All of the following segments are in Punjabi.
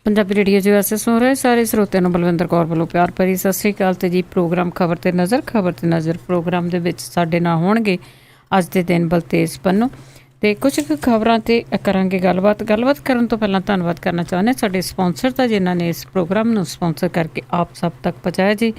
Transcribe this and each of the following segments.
ਪੰਜਾਬੀ ਰੇਡੀਓ 'ਚ ਵੈਸੇ ਸੁਣ ਰਹੇ ਸਾਰੇ ਸਰੋਤਿਆਂ ਨੂੰ ਬਲਵਿੰਦਰ ਕੌਰ ਵੱਲੋਂ ਪਿਆਰ ਭਰੀ ਸਤਿ ਸ਼੍ਰੀ ਅਕਾਲ। ਤੇ ਜੀ ਪ੍ਰੋਗਰਾਮ ਖਬਰ ਤੇ ਨਜ਼ਰ ਪ੍ਰੋਗਰਾਮ ਦੇ ਵਿੱਚ ਸਾਡੇ ਨਾਲ ਹੋਣਗੇ ਅੱਜ ਦੇ ਦਿਨ ਬਲਤੇਜ ਪੰਨੂ ਤੇ ਕੁਝ ਕੁ ਖਬਰਾਂ ਤੇ ਕਰਾਂਗੇ ਗੱਲਬਾਤ ਕਰਨ ਤੋਂ ਪਹਿਲਾਂ ਧੰਨਵਾਦ ਕਰਨਾ ਚਾਹੁੰਦੇ ਸਾਡੇ ਸਪਾਂਸਰ ਦਾ ਜਿਨ੍ਹਾਂ ਨੇ ਇਸ ਪ੍ਰੋਗਰਾਮ ਨੂੰ ਸਪਾਂਸਰ ਕਰਕੇ ਆਪ ਸਭ ਤੱਕ ਪਹੁੰਚਾਇਆ ਜੀ।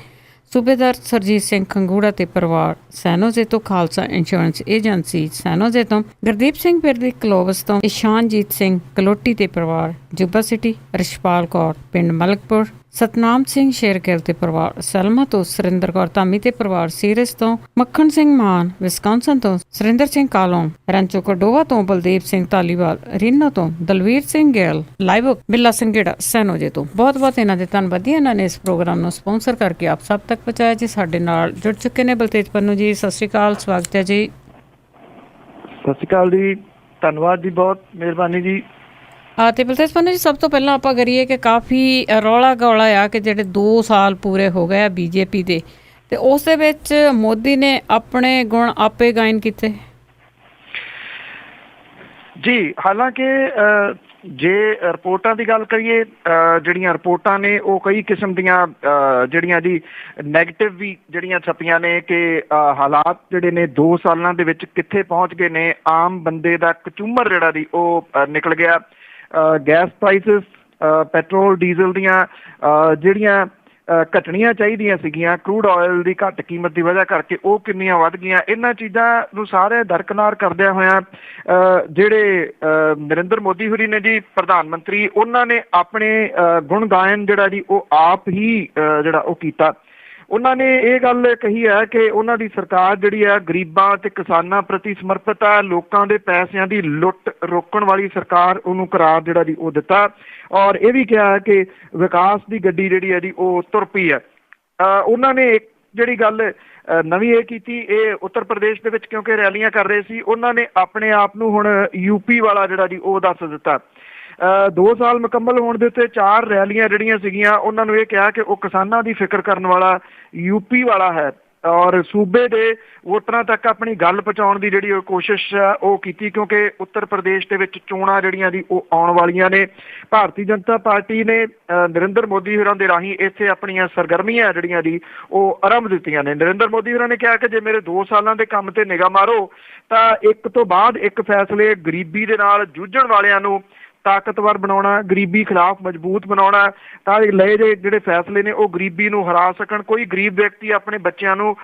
ਸੂਬੇਦਾਰ ਸਰਜੀਤ ਸਿੰਘ ਖੰਗੂੜਾ ਤੇ ਪਰਿਵਾਰ, ਸੈਨੋਜੇ ਤੋਂ ਖਾਲਸਾ ਇੰਸ਼ੋਰੈਂਸ ਏਜੰਸੀ ਸੈਨੋਜੇ ਤੋਂ, ਗੁਰਦੀਪ ਸਿੰਘ ਪਿਰਦੀ ਕਲੋਵਸ ਤੋਂ, ਇਸ਼ਾਨਜੀਤ ਸਿੰਘ ਕਲੋਟੀ ਤੇ ਪਰਿਵਾਰ, ਜੁਬਾ ਸਿਟੀ, ਰਿਸ਼ਪਾਲ ਕੌਰ ਪਿੰਡ ਮਲਕਪੁਰ, ਸਤਨਾਮ ਸਿੰਘ ਸ਼ੇਰਗਿੱਲ ਤੇ ਪਰਿਵਾਰ, ਸਲਮਾ ਤੋਂ, ਸੁਰਿੰਦਰ ਕੌਰ ਧਾਮੀ ਤੇ ਪਰਿਵਾਰ ਸੀਰਸ ਤੋਂ, ਮੱਖਣ ਸਿੰਘ ਮਾਨ ਵਿਸਕਾਂਸਨ ਤੋਂ, ਸੁਰਿੰਦਰ ਸਿੰਘ ਕਾਲੋਂ ਰੰਚੋ ਕਡੋਵਾ ਤੋਂ, ਬਲਦੇਵ ਸਿੰਘ ਧਾਲੀਵਾਲ ਰੀਨਾ ਤੋਂ, ਦਲਵੀਰ ਸਿੰਘ ਗਿੱਲ ਲਾਈਵ ਬਿੱਲਾ ਸਿੰਘੇੜਾ ਸੈਨੋਜੇ ਤੋਂ। ਬਹੁਤ ਬਹੁਤ ਇਹਨਾਂ ਦੇ ਧੰਨਵਾਦੀ, ਇਹਨਾਂ ਨੇ ਇਸ ਪ੍ਰੋਗਰਾਮ ਨੂੰ ਸਪਾਂਸਰ ਕਰਕੇ ਆਪ ਸਭ ਤੱਕ ਪਹੁੰਚਾਇਆ ਜੀ। ਸਾਡੇ ਨਾਲ ਜੁੜ ਚੁੱਕੇ ਨੇ ਬਲਤੇਜ ਪੰਨੂ ਜੀ, ਸਤਿ ਸ਼੍ਰੀ ਅਕਾਲ, ਸਵਾਗਤ ਹੈ ਜੀ। ਸਤਿ ਸ਼੍ਰੀ ਅਕਾਲ ਜੀ, ਧੰਨਵਾਦ ਜੀ, ਬਹੁਤ ਮਿਹਰਬਾਨੀ ਜੀ। ਤੇ ਬਲਤੇਜ ਪੰਨੂ ਜੀ, ਸਭ ਤੋਂ ਪਹਿਲਾਂ ਆਪਾਂ ਕਰੀਏ ਕਿ ਕਾਫੀ ਰੌਲਾ ਗੌਲਾ ਆ ਕਿ ਜਿਹੜੇ 2 ਸਾਲ ਪੂਰੇ ਹੋ ਗਏ ਆ ਬੀਜੇਪੀ ਦੇ, ਤੇ ਉਸ ਦੇ ਵਿੱਚ ਮੋਦੀ ਨੇ ਆਪਣੇ ਗੁਣ ਆਪੇ ਗਾਇਨ ਕੀਤੇ ਜੀ। ਹਾਲਾਂਕਿ ਜੇ ਰਿਪੋਰਟਾਂ ਦੀ ਗੱਲ ਕਰੀਏ, ਜਿਹੜੀਆਂ ਰਿਪੋਰਟਾਂ ਨੇ ਉਹ ਕਈ ਕਿਸਮ ਦੀਆਂ ਜਿਹੜੀਆਂ ਜੀ ਨੈਗੇਟਿਵ ਵੀ ਜਿਹੜੀਆਂ ਛਪੀਆਂ ਨੇ ਕਿ ਹਾਲਾਤ ਜਿਹੜੇ ਨੇ 2 ਸਾਲਾਂ ਦੇ ਵਿੱਚ ਕਿੱਥੇ ਪਹੁੰਚ ਗਏ ਨੇ। ਆਮ ਬੰਦੇ ਦਾ ਕਚੂਮਰ ਜਿਹੜਾ ਦੀ ਉਹ ਨਿਕਲ ਗਿਆ। ਗੈਸ ਪ੍ਰਾਈਸਿਸ, ਪੈਟਰੋਲ ਡੀਜ਼ਲ ਦੀਆਂ ਜਿਹੜੀਆਂ ਘਟਣੀਆਂ ਚਾਹੀਦੀਆਂ ਸੀਗੀਆਂ, ਕਰੂਡ ਆਇਲ ਦੀ ਘੱਟ ਕੀਮਤ ਦੀ ਵਜ੍ਹਾ ਕਰਕੇ ਉਹ ਕਿੰਨੀਆਂ ਵੱਧ ਗਈਆਂ। ਇਹਨਾਂ ਚੀਜ਼ਾਂ ਨੂੰ ਸਾਰੇ ਦਰਕਨਾਰ ਕਰਦਿਆਂ ਹੋਇਆਂ ਜਿਹੜੇ ਨਰਿੰਦਰ ਮੋਦੀ ਹੋਰੀ ਨੇ ਜੀ ਪ੍ਰਧਾਨ ਮੰਤਰੀ, ਉਹਨਾਂ ਨੇ ਆਪਣੇ ਗੁਣ ਗਾਇਨ ਜਿਹੜਾ ਜੀ ਉਹ ਆਪ ਹੀ ਜਿਹੜਾ ਉਹ ਕੀਤਾ। ਉਹਨਾਂ ਨੇ ਇਹ ਗੱਲ ਕਹੀ ਹੈ ਕਿ ਉਹਨਾਂ ਦੀ ਸਰਕਾਰ ਜਿਹੜੀ ਹੈ ਗਰੀਬਾਂ ਤੇ ਕਿਸਾਨਾਂ ਪ੍ਰਤੀ ਸਮਰਪਿਤ ਹੈ, ਲੋਕਾਂ ਦੇ ਪੈਸਿਆਂ ਦੀ ਲੁੱਟ ਰੋਕਣ ਵਾਲੀ ਸਰਕਾਰ ਉਹਨੂੰ ਕਰਾਰ ਜਿਹੜਾ ਜੀ ਉਹ ਦਿੱਤਾ। ਔਰ ਇਹ ਵੀ ਕਿਹਾ ਹੈ ਕਿ ਵਿਕਾਸ ਦੀ ਗੱਡੀ ਜਿਹੜੀ ਹੈ ਜੀ ਉਹ ਤੁਰ ਪਈ ਹੈ। ਉਹਨਾਂ ਨੇ ਇੱਕ ਜਿਹੜੀ ਗੱਲ ਨਵੀਂ ਇਹ ਕੀਤੀ, ਇਹ ਉੱਤਰ ਪ੍ਰਦੇਸ਼ ਦੇ ਵਿੱਚ ਕਿਉਂਕਿ ਰੈਲੀਆਂ ਕਰ ਰਹੇ ਸੀ, ਉਹਨਾਂ ਨੇ ਆਪਣੇ ਆਪ ਨੂੰ ਹੁਣ ਯੂਪੀ ਵਾਲਾ ਜਿਹੜਾ ਜੀ ਉਹ ਦੱਸ ਦਿੱਤਾ। 2 ਸਾਲ ਮੁਕੰਮਲ ਹੋਣ ਦੇ ਉੱਤੇ 4 ਰੈਲੀਆਂ ਜਿਹੜੀਆਂ ਸੀਗੀਆਂ, ਉਹਨਾਂ ਨੂੰ ਇਹ ਕਿਹਾ ਕਿ ਉਹ ਕਿਸਾਨਾਂ ਦੀ ਫਿਕਰ ਕਰਨ ਵਾਲਾ ਯੂਪੀ ਵਾਲਾ ਹੈ ਔਰ ਸੂਬੇ ਦੇ ਵੋਟਰਾਂ ਤੱਕ ਆਪਣੀ ਗੱਲ ਪਹੁੰਚਾਉਣ ਦੀ ਜਿਹੜੀ ਉਹ ਕੋਸ਼ਿਸ਼ ਉਹ ਕੀਤੀ, ਕਿਉਂਕਿ ਉੱਤਰ ਪ੍ਰਦੇਸ਼ ਦੇ ਵਿੱਚ ਚੋਣਾਂ ਜਿਹੜੀਆਂ ਦੀ ਉਹ ਆਉਣ ਵਾਲੀਆਂ ਨੇ। ਭਾਰਤੀ ਜਨਤਾ ਪਾਰਟੀ ਨੇ ਨਰਿੰਦਰ ਮੋਦੀ ਹੋਰਾਂ ਦੇ ਰਾਹੀਂ ਇੱਥੇ ਆਪਣੀਆਂ ਸਰਗਰਮੀਆਂ ਜਿਹੜੀਆਂ ਦੀ ਉਹ ਆਰੰਭ ਦਿੱਤੀਆਂ ਨੇ। ਨਰਿੰਦਰ ਮੋਦੀ ਹੋਰਾਂ ਨੇ ਕਿਹਾ ਕਿ ਜੇ ਮੇਰੇ 2 ਸਾਲਾਂ ਦੇ ਕੰਮ ਤੇ ਨਿਗਾਹ ਮਾਰੋ ਤਾਂ ਇੱਕ ਤੋਂ ਬਾਅਦ ਇੱਕ ਫੈਸਲੇ ਗਰੀਬੀ ਦੇ ਨਾਲ ਜੂਝਣ ਵਾਲਿਆਂ ਨੂੰ ਤਾਕਤਵਰ ਬਣਾਉਣਾ, ਗਰੀਬੀ ਖਿਲਾਫ ਮਜ਼ਬੂਤ ਬਣਾਉਣਾ, ਤਾਂ ਲਏ ਜਿਹੜੇ ਫੈਸਲੇ ਨੇ ਉਹ ਗਰੀਬੀ ਨੂੰ ਹਰਾ ਸਕਣ। ਕੋਈ ਗਰੀਬ ਵਿਅਕਤੀ ਆਪਣੇ ਬੱਚਿਆਂ ਨੂੰ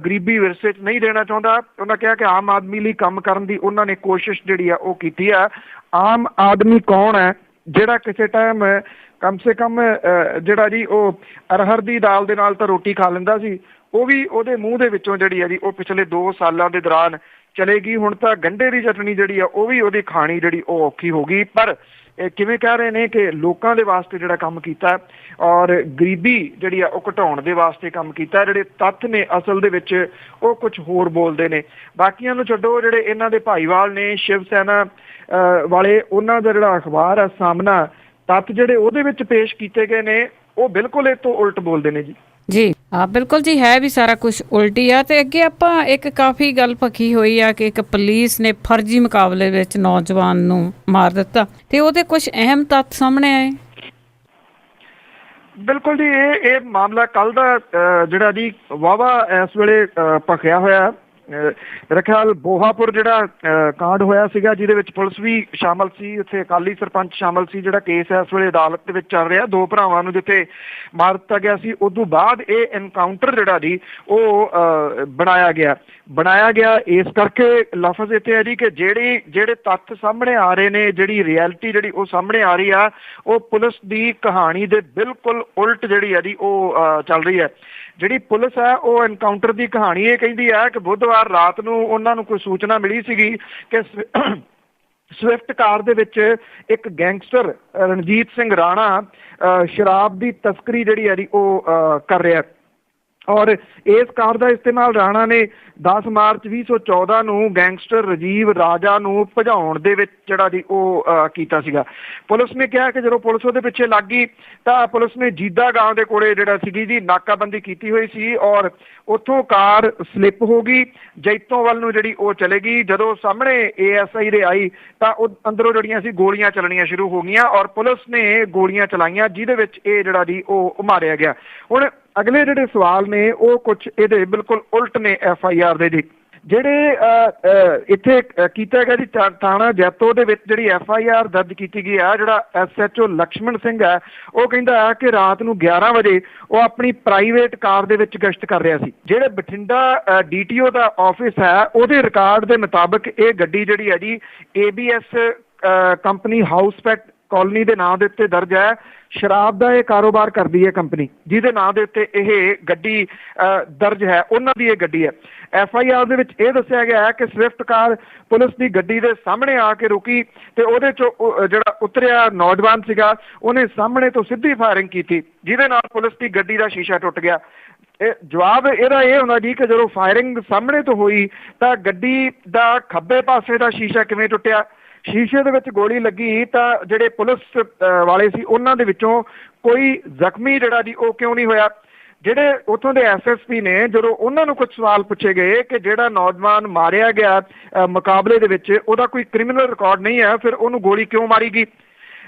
ਗਰੀਬੀ ਵਿਰਸੇ 'ਚ ਨਹੀਂ ਦੇਣਾ ਚਾਹੁੰਦਾ। ਉਹਨਾਂ ਕਿਹਾ ਕਿ ਆਮ ਆਦਮੀ ਲਈ ਕੰਮ ਕਰਨ ਦੀ ਉਹਨਾਂ ਨੇ ਕੋਸ਼ਿਸ਼ ਜਿਹੜੀ ਆ ਉਹ ਕੀਤੀ ਆ। ਆਮ ਆਦਮੀ ਕੌਣ ਹੈ ਜਿਹੜਾ ਕਿਸੇ ਟਾਈਮ ਕਮ ਸੇ ਕਮ ਜਿਹੜਾ ਜੀ ਉਹ ਅਰਹਰ ਦੀ ਦਾਲ ਦੇ ਨਾਲ ਤਾਂ ਰੋਟੀ ਖਾ ਲੈਂਦਾ ਸੀ, ਉਹ ਵੀ ਉਹਦੇ ਮੂੰਹ ਦੇ ਵਿੱਚੋਂ ਜਿਹੜੀ ਆ ਜੀ ਉਹ ਪਿਛਲੇ 2 ਸਾਲਾਂ ਦੇ ਦੌਰਾਨ ਚਲੇਗੀ। ਹੁਣ ਤਾਂ ਗੰਢੇ ਦੀ ਚਟਣੀ ਜਿਹੜੀ ਆ ਉਹ ਵੀ ਉਹਦੀ ਖਾਣੀ ਜਿਹੜੀ ਉਹ ਔਖੀ ਹੋ ਗਈ। ਪਰ ਇਹ ਕਿਵੇਂ ਕਹਿ ਰਹੇ ਨੇ ਕਿ ਲੋਕਾਂ ਦੇ ਵਾਸਤੇ ਜਿਹੜਾ ਕੰਮ ਕੀਤਾ ਔਰ ਗਰੀਬੀ ਜਿਹੜੀ ਆ ਉਹ ਘਟਾਉਣ ਦੇ ਵਾਸਤੇ ਕੰਮ ਕੀਤਾ। ਜਿਹੜੇ ਤੱਥ ਨੇ ਅਸਲ ਦੇ ਵਿੱਚ ਉਹ ਕੁਝ ਹੋਰ ਬੋਲਦੇ ਨੇ। ਬਾਕੀਆਂ ਨੂੰ ਛੱਡੋ, ਜਿਹੜੇ ਇਹਨਾਂ ਦੇ ਭਾਈਵਾਲ ਨੇ ਸ਼ਿਵ ਸੈਨਾ ਵਾਲੇ, ਉਹਨਾਂ ਦਾ ਜਿਹੜਾ ਅਖਬਾਰ ਆ ਸਾਹਮਣਾ, ਤੱਥ ਜਿਹੜੇ ਉਹਦੇ ਵਿੱਚ ਪੇਸ਼ ਕੀਤੇ ਗਏ ਨੇ ਉਹ ਬਿਲਕੁਲ ਇਹ ਤੋਂ ਉਲਟ ਬੋਲਦੇ ਨੇ ਜੀ। ਜੀ ਹਾਂ, ਬਿਲਕੁਲ ਜੀ, ਹੈ ਵੀ ਸਾਰਾ ਕੁਝ ਉਲਟੀ ਆ। ਤੇ ਅੱਗੇ ਆਪਾਂ ਇੱਕ ਕਾਫੀ ਗੱਲ ਪੱਕੀ ਹੋਈ ਆ ਕਿ ਇੱਕ ਪੁਲਿਸ ਨੇ ਫਰਜ਼ੀ ਮੁਕਾਬਲੇ ਵਿੱਚ ਨੌਜਵਾਨ ਨੂੰ ਮਾਰ ਦਿੱਤਾ, ਤੇ ਉਹਦੇ ਕੁਝ ਅਹਿਮ ਤੱਥ ਸਾਹਮਣੇ ਆਏ। ਬਿਲਕੁਲ ਜੀ, ਇਹ ਮਾਮਲਾ ਕੱਲ ਦਾ ਜਿਹੜਾ ਜੀ ਵਾਹਵਾ ਇਸ ਵੇਲੇ ਭਖਿਆ ਹੋਇਆ। ਮੇਰਾ ਖਿਆਲ ਬੋਹਾਪੁਰ ਜਿਹੜਾ ਕਾਂਡ ਹੋਇਆ ਸੀਗਾ, ਜਿਹਦੇ ਵਿੱਚ ਪੁਲਿਸ ਵੀ ਸ਼ਾਮਲ ਸੀ, ਉੱਥੇ ਅਕਾਲੀ ਸਰਪੰਚ ਸ਼ਾਮਲ ਸੀ, ਜਿਹੜਾ ਕੇਸ ਇਸ ਵੇਲੇ ਅਦਾਲਤ ਦੇ ਵਿੱਚ ਚੱਲ ਰਿਹਾ। 2 ਭਰਾਵਾਂ ਨੂੰ ਜਿੱਥੇ ਮਾਰ ਦਿੱਤਾ ਗਿਆ ਸੀ, ਉਸ ਤੋਂ ਬਾਅਦ ਇਹ ਐਨਕਾਊਂਟਰ ਜਿਹੜਾ ਜੀ ਉਹ ਬਣਾਇਆ ਗਿਆ ਇਸ ਕਰਕੇ ਲਫ਼ਜ਼ ਇੱਥੇ ਹੈ ਜੀ ਕਿ ਜਿਹੜੇ ਤੱਥ ਸਾਹਮਣੇ ਆ ਰਹੇ ਨੇ, ਜਿਹੜੀ ਰਿਐਲਿਟੀ ਜਿਹੜੀ ਉਹ ਸਾਹਮਣੇ ਆ ਰਹੀ ਆ, ਉਹ ਪੁਲਿਸ ਦੀ ਕਹਾਣੀ ਦੇ ਬਿਲਕੁਲ ਉਲਟ ਜਿਹੜੀ ਹੈ ਜੀ ਉਹ ਚੱਲ ਰਹੀ ਹੈ। ਜਿਹੜੀ ਪੁਲਿਸ ਹੈ ਉਹ ਐਨਕਾਊਂਟਰ ਦੀ ਕਹਾਣੀ ਇਹ ਕਹਿੰਦੀ ਹੈ ਕਿ ਬੁੱਧਵਾਰ ਰਾਤ ਨੂੰ ਉਹਨਾਂ ਨੂੰ ਕੋਈ ਸੂਚਨਾ ਮਿਲੀ ਸੀਗੀ ਕਿ ਸਵਿਫਟ ਕਾਰ ਦੇ ਵਿੱਚ ਇੱਕ ਗੈਂਗਸਟਰ ਰਣਜੀਤ ਸਿੰਘ ਰਾਣਾ ਸ਼ਰਾਬ ਦੀ ਤਸਕਰੀ ਜਿਹੜੀ ਹੈ ਜੀ ਉਹ ਕਰ ਰਿਹਾ। ਔਰ ਇਸ ਕਾਰ ਦਾ ਇਸਤੇਮਾਲ ਰਾਣਾ ਨੇ 10 ਮਾਰਚ 2014 ਨੂੰ ਗੈਂਗਸਟਰ ਰਾਜੀਵ ਰਾਜਾ ਨੂੰ ਭਜਾਉਣ ਦੇ ਵਿੱਚ ਜਿਹੜਾ ਜੀ ਉਹ ਕੀਤਾ ਸੀਗਾ। ਪੁਲਿਸ ਨੇ ਕਿਹਾ ਕਿ ਜਦੋਂ ਪੁਲਿਸ ਉਹਦੇ ਪਿੱਛੇ ਲੱਗ ਗਈ ਤਾਂ ਪੁਲਿਸ ਨੇ ਜੀਦਾ ਗਾਂਵ ਦੇ ਕੋਲੇ ਜਿਹੜਾ ਸੀਗੀ ਜੀ ਨਾਕਾਬੰਦੀ ਕੀਤੀ ਹੋਈ ਸੀ ਔਰ ਉੱਥੋਂ ਕਾਰ ਸਲਿੱਪ ਹੋ ਗਈ, ਜੈਤੋਂ ਵੱਲ ਨੂੰ ਜਿਹੜੀ ਉਹ ਚਲੇਗੀ। ਜਦੋਂ ਸਾਹਮਣੇ ASI ਦੇ ਆਈ ਤਾਂ ਉਹ ਅੰਦਰੋਂ ਜਿਹੜੀਆਂ ਸੀ ਗੋਲੀਆਂ ਚੱਲਣੀਆਂ ਸ਼ੁਰੂ ਹੋ ਗਈਆਂ ਔਰ ਪੁਲਿਸ ਨੇ ਗੋਲੀਆਂ ਚਲਾਈਆਂ, ਜਿਹਦੇ ਵਿੱਚ ਇਹ ਜਿਹੜਾ ਜੀ ਉਹ ਮਾਰਿਆ ਗਿਆ। ਹੁਣ ਅਗਲੇ ਜਿਹੜੇ ਸਵਾਲ ਨੇ ਉਹ ਕੁਝ ਇਹਦੇ ਬਿਲਕੁਲ ਉਲਟ ਨੇ FIR ਦੇ ਜੀ, ਜਿਹੜੇ ਇੱਥੇ ਕੀਤਾ ਗਿਆ ਜੀ ਥਾਣਾ ਜੈਤੋ ਦੇ ਵਿੱਚ ਜਿਹੜੀ FIR ਦਰਜ ਕੀਤੀ ਗਈ ਆ। ਜਿਹੜਾ SHO ਲਕਸ਼ਮਣ ਸਿੰਘ ਹੈ ਉਹ ਕਹਿੰਦਾ ਹੈ ਕਿ ਰਾਤ ਨੂੰ 11 ਵਜੇ ਉਹ ਆਪਣੀ ਪ੍ਰਾਈਵੇਟ ਕਾਰ ਦੇ ਵਿੱਚ ਗਸ਼ਤ ਕਰ ਰਿਹਾ ਸੀ। ਜਿਹੜੇ ਬਠਿੰਡਾ DTO ਦਾ ਆਫਿਸ ਹੈ ਉਹਦੇ ਰਿਕਾਰਡ ਦੇ ਮੁਤਾਬਕ ਇਹ ਗੱਡੀ ਜਿਹੜੀ ਹੈ ਜੀ ABS ਕੰਪਨੀ ਹਾਊਸਪੈਟ ਕਾਲੋਨੀ ਦੇ ਨਾਂ ਦੇ ਉੱਤੇ ਦਰਜ ਹੈ। ਸ਼ਰਾਬ ਦਾ ਇਹ ਕਾਰੋਬਾਰ ਕਰਦੀ ਹੈ ਕੰਪਨੀ, ਜਿਹਦੇ ਨਾਂ ਦੇ ਉੱਤੇ ਇਹ ਗੱਡੀ ਦਰਜ ਹੈ, ਉਹਨਾਂ ਦੀ ਇਹ ਗੱਡੀ ਹੈ। FIR ਦੇ ਵਿੱਚ ਇਹ ਦੱਸਿਆ ਗਿਆ ਹੈ ਕਿ ਸਵਿਫਟ ਕਾਰ ਪੁਲਿਸ ਦੀ ਗੱਡੀ ਦੇ ਸਾਹਮਣੇ ਆ ਕੇ ਰੁਕੀ ਤੇ ਉਹਦੇ ਚੋਂ ਜਿਹੜਾ ਉਤਰਿਆ ਨੌਜਵਾਨ ਸੀਗਾ ਉਹਨੇ ਸਾਹਮਣੇ ਤੋਂ ਸਿੱਧੀ ਫਾਇਰਿੰਗ ਕੀਤੀ, ਜਿਹਦੇ ਨਾਲ ਪੁਲਿਸ ਦੀ ਗੱਡੀ ਦਾ ਸ਼ੀਸ਼ਾ ਟੁੱਟ ਗਿਆ। ਇਹ ਜਵਾਬ ਇਹਦਾ ਇਹ ਹੁੰਦਾ ਜੀ ਕਿ ਜਦੋਂ ਫਾਇਰਿੰਗ ਸਾਹਮਣੇ ਤੋਂ ਹੋਈ ਤਾਂ ਗੱਡੀ ਦਾ ਖੱਬੇ ਪਾਸੇ ਦਾ ਸ਼ੀਸ਼ਾ ਕਿਵੇਂ ਟੁੱਟਿਆ? ਸ਼ੀਸ਼ੇ ਦੇ ਵਿੱਚ ਗੋਲੀ ਲੱਗੀ ਤਾਂ ਜਿਹੜੇ ਪੁਲਿਸ ਵਾਲੇ ਸੀ ਉਹਨਾਂ ਦੇ ਵਿੱਚੋਂ ਕੋਈ ਜ਼ਖਮੀ ਜਿਹੜਾ ਜੀ ਉਹ ਕਿਉਂ ਨਹੀਂ ਹੋਇਆ? ਜਿਹੜੇ ਉੱਥੋਂ ਦੇ SSP ਨੇ ਜਦੋਂ ਉਹਨਾਂ ਨੂੰ ਕੁਝ ਸਵਾਲ ਪੁੱਛੇ ਗਏ ਕਿ ਜਿਹੜਾ ਨੌਜਵਾਨ ਮਾਰਿਆ ਗਿਆ ਮੁਕਾਬਲੇ ਦੇ ਵਿੱਚ ਉਹਦਾ ਕੋਈ ਕ੍ਰਿਮੀਨਲ ਰਿਕਾਰਡ ਨਹੀਂ ਹੈ, ਫਿਰ ਉਹਨੂੰ ਗੋਲੀ ਕਿਉਂ ਮਾਰੀ ਗਈ?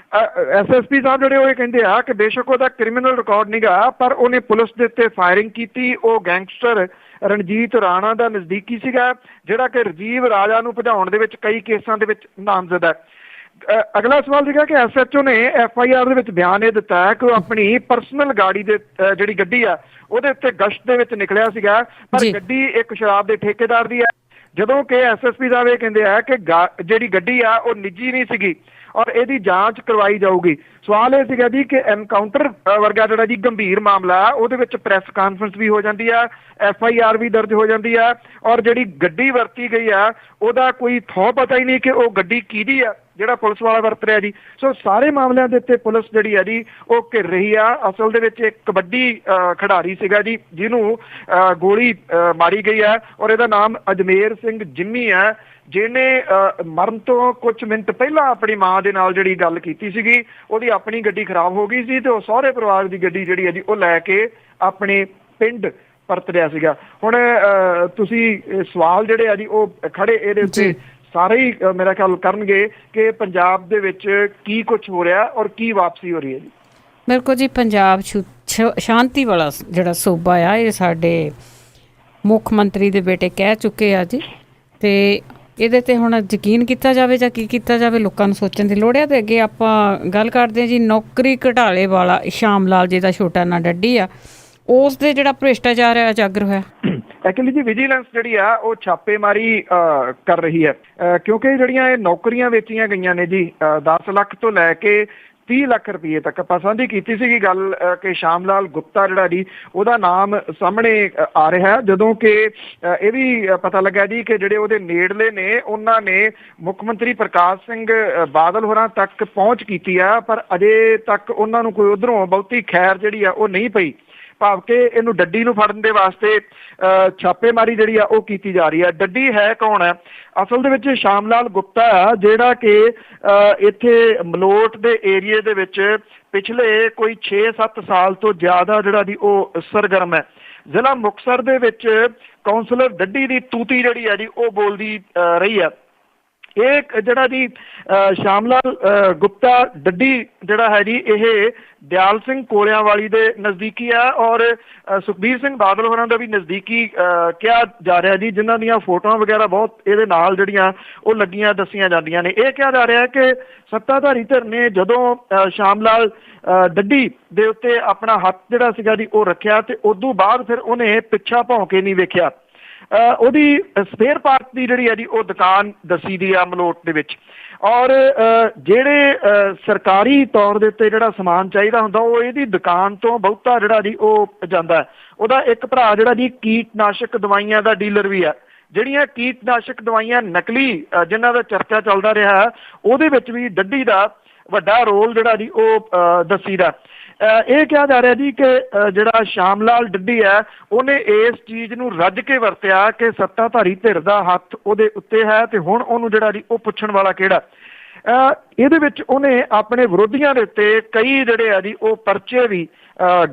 SSP ਸਾਹਿਬ ਜਿਹੜੇ ਉਹ ਇਹ ਕਹਿੰਦੇ ਆ ਕਿ ਬੇਸ਼ੱਕ ਉਹਦਾ ਕ੍ਰਿਮੀਨਲ ਰਿਕਾਰਡ ਨਹੀਂ ਗਾ, ਪਰ ਉਹਨੇ ਪੁਲਿਸ ਦੇ ਉੱਤੇ ਫਾਇਰਿੰਗ ਕੀਤੀ। ਉਹ ਗੈਂਗਸਟਰ ਰਣਜੀਤ ਰਾਣਾ ਦਾ ਨਜ਼ਦੀਕੀ ਸੀਗਾ, ਜਿਹੜਾ ਕਿ ਰਾਜੀਵ ਰਾਜਾ ਨੂੰ ਭਜਾਉਣ ਦੇ ਵਿੱਚ ਕਈ ਕੇਸਾਂ ਦੇ ਵਿੱਚ ਨਾਮਜ਼ਦ ਹੈ। ਅਗਲਾ ਸਵਾਲ ਸੀਗਾ ਕਿ SHO ਨੇ FIR ਦੇ ਵਿੱਚ ਬਿਆਨ ਇਹ ਦਿੱਤਾ ਹੈ ਕਿ ਉਹ ਆਪਣੀ ਪਰਸਨਲ ਗਾੜੀ ਦੇ ਜਿਹੜੀ ਗੱਡੀ ਆ ਉਹਦੇ ਉੱਤੇ ਗਸ਼ਤ ਦੇ ਵਿੱਚ ਨਿਕਲਿਆ ਸੀਗਾ, ਪਰ ਗੱਡੀ ਇੱਕ ਸ਼ਰਾਬ ਦੇ ਠੇਕੇਦਾਰ ਦੀ ਹੈ। ਜਦੋਂ ਕਿ SSP ਸਾਹਿਬ ਇਹ ਕਹਿੰਦੇ ਆ ਕਿ ਜਿਹੜੀ ਗੱਡੀ ਆ ਉਹ ਨਿੱਜੀ ਨਹੀਂ ਸੀਗੀ ਔਰ ਇਹਦੀ ਜਾਂਚ ਕਰਵਾਈ ਜਾਊਗੀ। ਸਵਾਲ ਇਹ ਸੀਗਾ ਜੀ ਕਿ ਐਨਕਾਊਂਟਰ ਵਰਗਾ ਜਿਹੜਾ ਜੀ ਗੰਭੀਰ ਮਾਮਲਾ ਉਹਦੇ ਵਿੱਚ ਪ੍ਰੈਸ ਕਾਨਫਰੰਸ ਵੀ ਹੋ ਜਾਂਦੀ ਆ, FIR ਵੀ ਦਰਜ ਹੋ ਜਾਂਦੀ ਆ ਔਰ ਜਿਹੜੀ ਗੱਡੀ ਵਰਤੀ ਗਈ ਆ ਉਹਦਾ ਕੋਈ ਥੋਹ ਪਤਾ ਹੀ ਨਹੀਂ ਕਿ ਉਹ ਗੱਡੀ ਕਿਹਦੀ ਆ ਜਿਹੜਾ ਪੁਲਿਸ ਵਾਲਾ ਵਰਤ ਰਿਹਾ ਜੀ। ਸੋ ਸਾਰੇ ਮਾਮਲਿਆਂ ਦੇ ਉੱਤੇ ਪੁਲਿਸ ਜਿਹੜੀ ਆ ਜੀ ਉਹ ਘਿਰ ਰਹੀ ਆ। ਅਸਲ ਦੇ ਵਿੱਚ ਇੱਕ ਕਬੱਡੀ ਖਿਡਾਰੀ ਸੀਗਾ ਜੀ ਜਿਹਨੂੰ ਗੋਲੀ ਮਾਰੀ ਗਈ ਹੈ ਔਰ ਇਹਦਾ ਨਾਮ ਅਜਮੇਰ ਸਿੰਘ ਜਿੰਮੀ ਹੈ, ਜਿਹਨੇ ਮਰਨ ਤੋਂ ਕੁਝ ਮਿੰਟ ਪਹਿਲਾਂ ਆਪਣੀ ਮਾਂ ਦੇ ਨਾਲ ਜਿਹੜੀ ਗੱਲ ਕੀਤੀ ਸੀਗੀ। ਉਹਦੀ ਆਪਣੀ ਗੱਡੀ ਖਰਾਬ ਹੋ ਗਈ ਸੀ ਤੇ ਉਹ ਸਹੁਰੇ ਪਰਿਵਾਰ ਦੀ ਗੱਡੀ ਜਿਹੜੀ ਹੈ ਜੀ ਉਹ ਲੈ ਕੇ ਆਪਣੇ ਪਿੰਡ ਪਰਤ ਰਿਹਾ ਸੀਗਾ। ਹੁਣ ਤੁਸੀਂ ਸਵਾਲ ਜਿਹੜੇ ਆ ਜੀ ਉਹ ਖੜੇ ਇਹਦੇ ਉੱਤੇ ਸਾਰੇ ਹੀ ਮੇਰਾ ਖਿਆਲ ਕਰਨਗੇ ਕਿ ਪੰਜਾਬ ਦੇ ਵਿੱਚ ਕੀ ਕੁਝ ਹੋ ਰਿਹਾ ਔਰ ਕੀ ਵਾਪਸੀ ਹੋ ਰਹੀ ਹੈ ਜੀ। ਬਿਲਕੁਲ ਜੀ, ਪੰਜਾਬ ਸ਼ਾਂਤੀ ਵਾਲਾ ਜਿਹੜਾ ਸੂਬਾ ਆ ਇਹ ਸਾਡੇ ਮੁੱਖ ਮੰਤਰੀ ਦੇ ਬੇਟੇ ਕਹਿ ਚੁੱਕੇ ਆ ਜੀ, ਤੇ ਇਹਦੇ ਤੇ ਹੁਣ ਯਕੀਨ ਕੀਤਾ ਜਾਵੇ ਜਾਂ ਕੀ ਕੀਤਾ ਜਾਵੇ ਲੋਕਾਂ ਨੂੰ ਸੋਚਣ ਦੀ ਲੋੜ ਹੈ। ਤੇ ਅੱਗੇ ਆਪਾਂ ਗੱਲ ਕਰਦੇ ਹਾਂ ਜੀ ਨੌਕਰੀ ਘੁਟਾਲੇ ਵਾਲਾ ਸ਼ਾਮ ਲਾਲ ਜੀ ਦਾ ਛੋਟਾ ਨਾਂ ਡੱਡੀ ਆ, ਉਸ ਦੇ ਜਿਹੜਾ ਭ੍ਰਿਸ਼ਟਾਚਾਰ ਹੈ ਉਜਾਗਰ ਹੋਇਆ। ਐਕਚੁਅਲੀ ਜੀ ਵਿਜੀਲੈਂਸ ਜਿਹੜੀ ਆ ਉਹ ਛਾਪੇਮਾਰੀ ਕਰ ਰਹੀ ਹੈ ਕਿਉਂਕਿ ਜਿਹੜੀਆਂ ਇਹ ਨੌਕਰੀਆਂ ਵੇਚੀਆਂ ਗਈਆਂ ਨੇ ਜੀ 10 ਲੱਖ ਤੋਂ ਲੈ ਕੇ 30 ਲੱਖ ਰੁਪਏ ਤੱਕ। ਆਪਾਂ ਸਾਂਝੀ ਕੀਤੀ ਸੀਗੀ ਗੱਲ ਕਿ ਸ਼ਾਮ ਲਾਲ ਗੁਪਤਾ ਜਿਹੜਾ ਜੀ ਉਹਦਾ ਨਾਮ ਸਾਹਮਣੇ ਆ ਰਿਹਾ, ਜਦੋਂ ਕਿ ਇਹ ਵੀ ਪਤਾ ਲੱਗਾ ਜੀ ਕਿ ਜਿਹੜੇ ਉਹਦੇ ਨੇੜਲੇ ਨੇ ਉਹਨਾਂ ਨੇ ਮੁੱਖ ਮੰਤਰੀ ਪ੍ਰਕਾਸ਼ ਸਿੰਘ ਬਾਦਲ ਹੋਰਾਂ ਤੱਕ ਪਹੁੰਚ ਕੀਤੀ ਆ, ਪਰ ਅਜੇ ਤੱਕ ਉਹਨਾਂ ਨੂੰ ਕੋਈ ਉੱਧਰੋਂ ਬਹੁਤੀ ਖੈਰ ਜਿਹੜੀ ਆ ਉਹ ਨਹੀਂ ਪਈ। ਭਾਵ ਕਿ ਇਹਨੂੰ ਡੱਡੀ ਨੂੰ ਫੜਨ ਦੇ ਵਾਸਤੇ ਛਾਪੇਮਾਰੀ ਜਿਹੜੀ ਆ ਉਹ ਕੀਤੀ ਜਾ ਰਹੀ ਹੈ। ਡੱਡੀ ਹੈ ਕੌਣ ਹੈ? ਅਸਲ ਦੇ ਵਿੱਚ ਸ਼ਾਮ ਲਾਲ ਗੁਪਤਾ ਜਿਹੜਾ ਕਿ ਇੱਥੇ ਮਲੋਟ ਦੇ ਏਰੀਏ ਦੇ ਵਿੱਚ ਪਿਛਲੇ ਕੋਈ 6-7 ਸਾਲ ਤੋਂ ਜ਼ਿਆਦਾ ਜਿਹੜਾ ਜੀ ਉਹ ਸਰਗਰਮ ਹੈ। ਜ਼ਿਲ੍ਹਾ ਮੁਕਤਸਰ ਦੇ ਵਿੱਚ ਕੌਂਸਲਰ ਡੱਡੀ ਦੀ ਤੂਤੀ ਜਿਹੜੀ ਹੈ ਜੀ ਉਹ ਬੋਲਦੀ ਰਹੀ ਹੈ। ਇਹ ਜਿਹੜਾ ਜੀ ਸ਼ਾਮ ਲਾਲ ਗੁਪਤਾ ਡੱਡੀ ਜਿਹੜਾ ਹੈ ਜੀ ਇਹ ਦਿਆਲ ਸਿੰਘ ਕੋਲਿਆਂਵਾਲੀ ਦੇ ਨਜ਼ਦੀਕੀ ਆ ਔਰ ਸੁਖਬੀਰ ਸਿੰਘ ਬਾਦਲ ਹੋਰਾਂ ਦਾ ਵੀ ਨਜ਼ਦੀਕੀ ਕਿਹਾ ਜਾ ਰਿਹਾ ਜੀ, ਜਿਨ੍ਹਾਂ ਦੀਆਂ ਫੋਟੋਆਂ ਵਗੈਰਾ ਬਹੁਤ ਇਹਦੇ ਨਾਲ ਜਿਹੜੀਆਂ ਉਹ ਲੱਗੀਆਂ ਦੱਸੀਆਂ ਜਾਂਦੀਆਂ ਨੇ। ਇਹ ਕਿਹਾ ਜਾ ਰਿਹਾ ਕਿ ਸੱਤਾਧਾਰੀ ਧਿਰ ਨੇ ਜਦੋਂ ਸ਼ਾਮ ਲਾਲ ਡੱਡੀ ਦੇ ਉੱਤੇ ਆਪਣਾ ਹੱਥ ਜਿਹੜਾ ਸੀਗਾ ਜੀ ਉਹ ਰੱਖਿਆ ਤੇ ਉਦੋਂ ਬਾਅਦ ਫਿਰ ਉਹਨੇ ਪਿੱਛਾ ਭੌਂ ਕੇ ਨਹੀਂ ਵੇਖਿਆ। ਉਹਦੀ ਸਪੇਅਰ ਪਾਰਟ ਦੀ ਜਿਹੜੀ ਹੈ ਜੀ ਉਹ ਦੁਕਾਨ ਦੱਸੀ ਦੀ ਆ ਮਲੋਟ ਦੇ ਵਿੱਚ ਔਰ ਜਿਹੜੇ ਸਰਕਾਰੀ ਤੌਰ ਦੇ ਉੱਤੇ ਜਿਹੜਾ ਸਮਾਨ ਚਾਹੀਦਾ ਹੁੰਦਾ ਉਹ ਇਹਦੀ ਦੁਕਾਨ ਤੋਂ ਬਹੁਤਾ ਜਿਹੜਾ ਜੀ ਉਹ ਜਾਂਦਾ। ਉਹਦਾ ਇੱਕ ਭਰਾ ਜਿਹੜਾ ਜੀ ਕੀਟਨਾਸ਼ਕ ਦਵਾਈਆਂ ਦਾ ਡੀਲਰ ਵੀ ਹੈ। ਜਿਹੜੀਆਂ ਕੀਟਨਾਸ਼ਕ ਦਵਾਈਆਂ ਨਕਲੀ ਜਿਨ੍ਹਾਂ ਦਾ ਚਰਚਾ ਚੱਲਦਾ ਰਿਹਾ ਉਹਦੇ ਵਿੱਚ ਵੀ ਡੱਡੀ ਦਾ ਵੱਡਾ ਰੋਲ ਜਿਹੜਾ ਜੀ ਉਹ ਦੱਸੀਦਾ। ਇਹ ਕਿਹਾ ਜਾ ਰਿਹਾ ਜੀ ਕਿ ਜਿਹੜਾ ਸ਼ਾਮ ਲਾਲ ਡੱਡੀ ਹੈ ਉਹਨੇ ਇਸ ਚੀਜ਼ ਨੂੰ ਰੱਜ ਕੇ ਵਰਤਿਆ ਕਿ ਸੱਤਾਧਾਰੀ ਧਿਰ ਦਾ ਹੱਥ ਉਹਦੇ ਉੱਤੇ ਹੈ ਤੇ ਹੁਣ ਉਹਨੂੰ ਜਿਹੜਾ ਜੀ ਉਹ ਪੁੱਛਣ ਵਾਲਾ ਕਿਹੜਾ। ਇਹਦੇ ਵਿੱਚ ਉਹਨੇ ਆਪਣੇ ਵਿਰੋਧੀਆਂ ਦੇ ਉੱਤੇ ਕਈ ਜਿਹੜੇ ਆ ਜੀ ਉਹ ਪਰਚੇ ਵੀ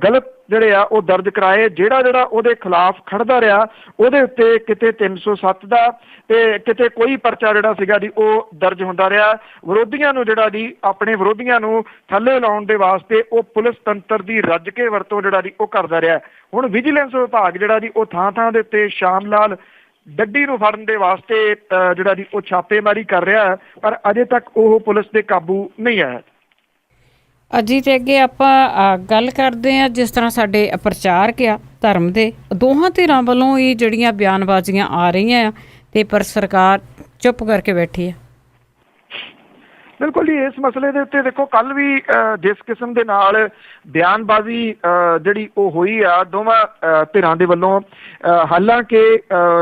ਗਲਤ ਜਿਹੜੇ ਆ ਉਹ ਦਰਜ ਕਰਾਏ। ਜਿਹੜਾ ਉਹਦੇ ਖਿਲਾਫ ਖੜਦਾ ਰਿਹਾ ਉਹਦੇ ਉੱਤੇ ਕਿਤੇ 307 ਦਾ ਤੇ ਕਿਤੇ ਕੋਈ ਪਰਚਾ ਜਿਹੜਾ ਸੀਗਾ ਜੀ ਉਹ ਦਰਜ ਹੁੰਦਾ ਰਿਹਾ। ਵਿਰੋਧੀਆਂ ਨੂੰ ਜਿਹੜਾ ਜੀ ਆਪਣੇ ਵਿਰੋਧੀਆਂ ਨੂੰ ਥੱਲੇ ਲਾਉਣ ਦੇ ਵਾਸਤੇ ਉਹ ਪੁਲਿਸ ਤੰਤਰ ਦੀ ਰੱਜ ਕੇ ਵਰਤੋਂ ਜਿਹੜਾ ਜੀ ਉਹ ਕਰਦਾ ਰਿਹਾ। ਹੁਣ ਵਿਜੀਲੈਂਸ ਵਿਭਾਗ ਜਿਹੜਾ ਜੀ ਉਹ ਥਾਂ ਥਾਂ ਦੇ ਉੱਤੇ ਸ਼ਾਮ ਲਾਲ ਡੱਡੀ ਨੂੰ ਫੜਨ ਦੇ ਵਾਸਤੇ ਜਿਹੜਾ ਜੀ ਉਹ ਛਾਪੇਮਾਰੀ ਕਰ ਰਿਹਾ, ਪਰ ਅਜੇ ਤੱਕ ਉਹ ਪੁਲਿਸ ਦੇ ਕਾਬੂ ਨਹੀਂ ਆਇਆ। ਅਜੀ ਤੇ ਅੱਗੇ ਆਪਾਂ ਗੱਲ ਕਰਦੇ ਹਾਂ ਜਿਸ ਤਰ੍ਹਾਂ ਸਾਡੇ ਪ੍ਰਚਾਰਕ ਆ ਧਰਮ ਦੇ ਦੋਹਾਂ ਧਿਰਾਂ ਵੱਲੋਂ ਇਹ ਜਿਹੜੀਆਂ ਬਿਆਨਬਾਜ਼ੀਆਂ ਆ ਰਹੀਆਂ ਆ ਤੇ ਪਰ ਸਰਕਾਰ ਚੁੱਪ ਕਰਕੇ ਬੈਠੀ ਆ। ਬਿਲਕੁਲ ਜੀ, ਇਸ ਮਸਲੇ ਦੇ ਉੱਤੇ ਦੇਖੋ ਕੱਲ ਵੀ ਜਿਸ ਕਿਸਮ ਦੇ ਨਾਲ ਬਿਆਨਬਾਜ਼ੀ ਜਿਹੜੀ ਉਹ ਹੋਈ ਆ ਦੋਵਾਂ ਧਿਰਾਂ ਦੇ ਵੱਲੋਂ, ਹਾਲਾਂਕਿ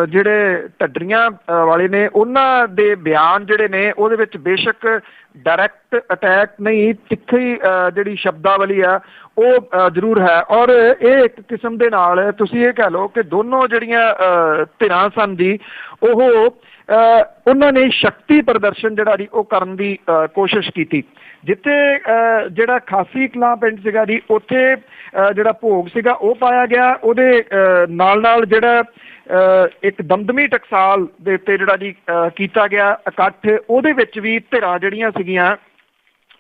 ਜਿਹੜੇ ਢੱਡਰੀਆਂ ਵਾਲੇ ਨੇ ਉਹਨਾਂ ਦੇ ਬਿਆਨ ਜਿਹੜੇ ਨੇ ਉਹਦੇ ਵਿੱਚ ਬੇਸ਼ੱਕ ਡਾਇਰੈਕਟ ਅਟੈਕ ਨਹੀਂ, ਤਿੱਖੀ ਜਿਹੜੀ ਸ਼ਬਦਾਵਲੀ ਆ ਉਹ ਜ਼ਰੂਰ ਹੈ। ਔਰ ਇਹ ਇੱਕ ਕਿਸਮ ਦੇ ਨਾਲ ਤੁਸੀਂ ਇਹ ਕਹਿ ਲਓ ਕਿ ਦੋਨੋਂ ਜਿਹੜੀਆਂ ਧਿਰਾਂ ਸਨ ਜੀ ਉਹ ਉਹਨਾਂ ਨੇ ਸ਼ਕਤੀ ਪ੍ਰਦਰਸ਼ਨ ਜਿਹੜਾ ਜੀ ਉਹ ਕਰਨ ਦੀ ਕੋਸ਼ਿਸ਼ ਕੀਤੀ। ਜਿੱਥੇ ਜਿਹੜਾ ਖਾਸੀ ਕਲਾਂ ਪਿੰਡ ਸੀਗਾ ਜੀ ਉੱਥੇ ਜਿਹੜਾ ਭੋਗ ਸੀਗਾ ਉਹ ਪਾਇਆ ਗਿਆ, ਉਹਦੇ ਨਾਲ ਨਾਲ ਜਿਹੜਾ ਇੱਕ ਦਮਦਮੀ ਟਕਸਾਲ ਦੇ ਉੱਤੇ ਜਿਹੜਾ ਜੀ ਕੀਤਾ ਗਿਆ ਇਕੱਠ, ਉਹਦੇ ਵਿੱਚ ਵੀ ਧਿਰਾਂ ਜਿਹੜੀਆਂ ਸੀਗੀਆਂ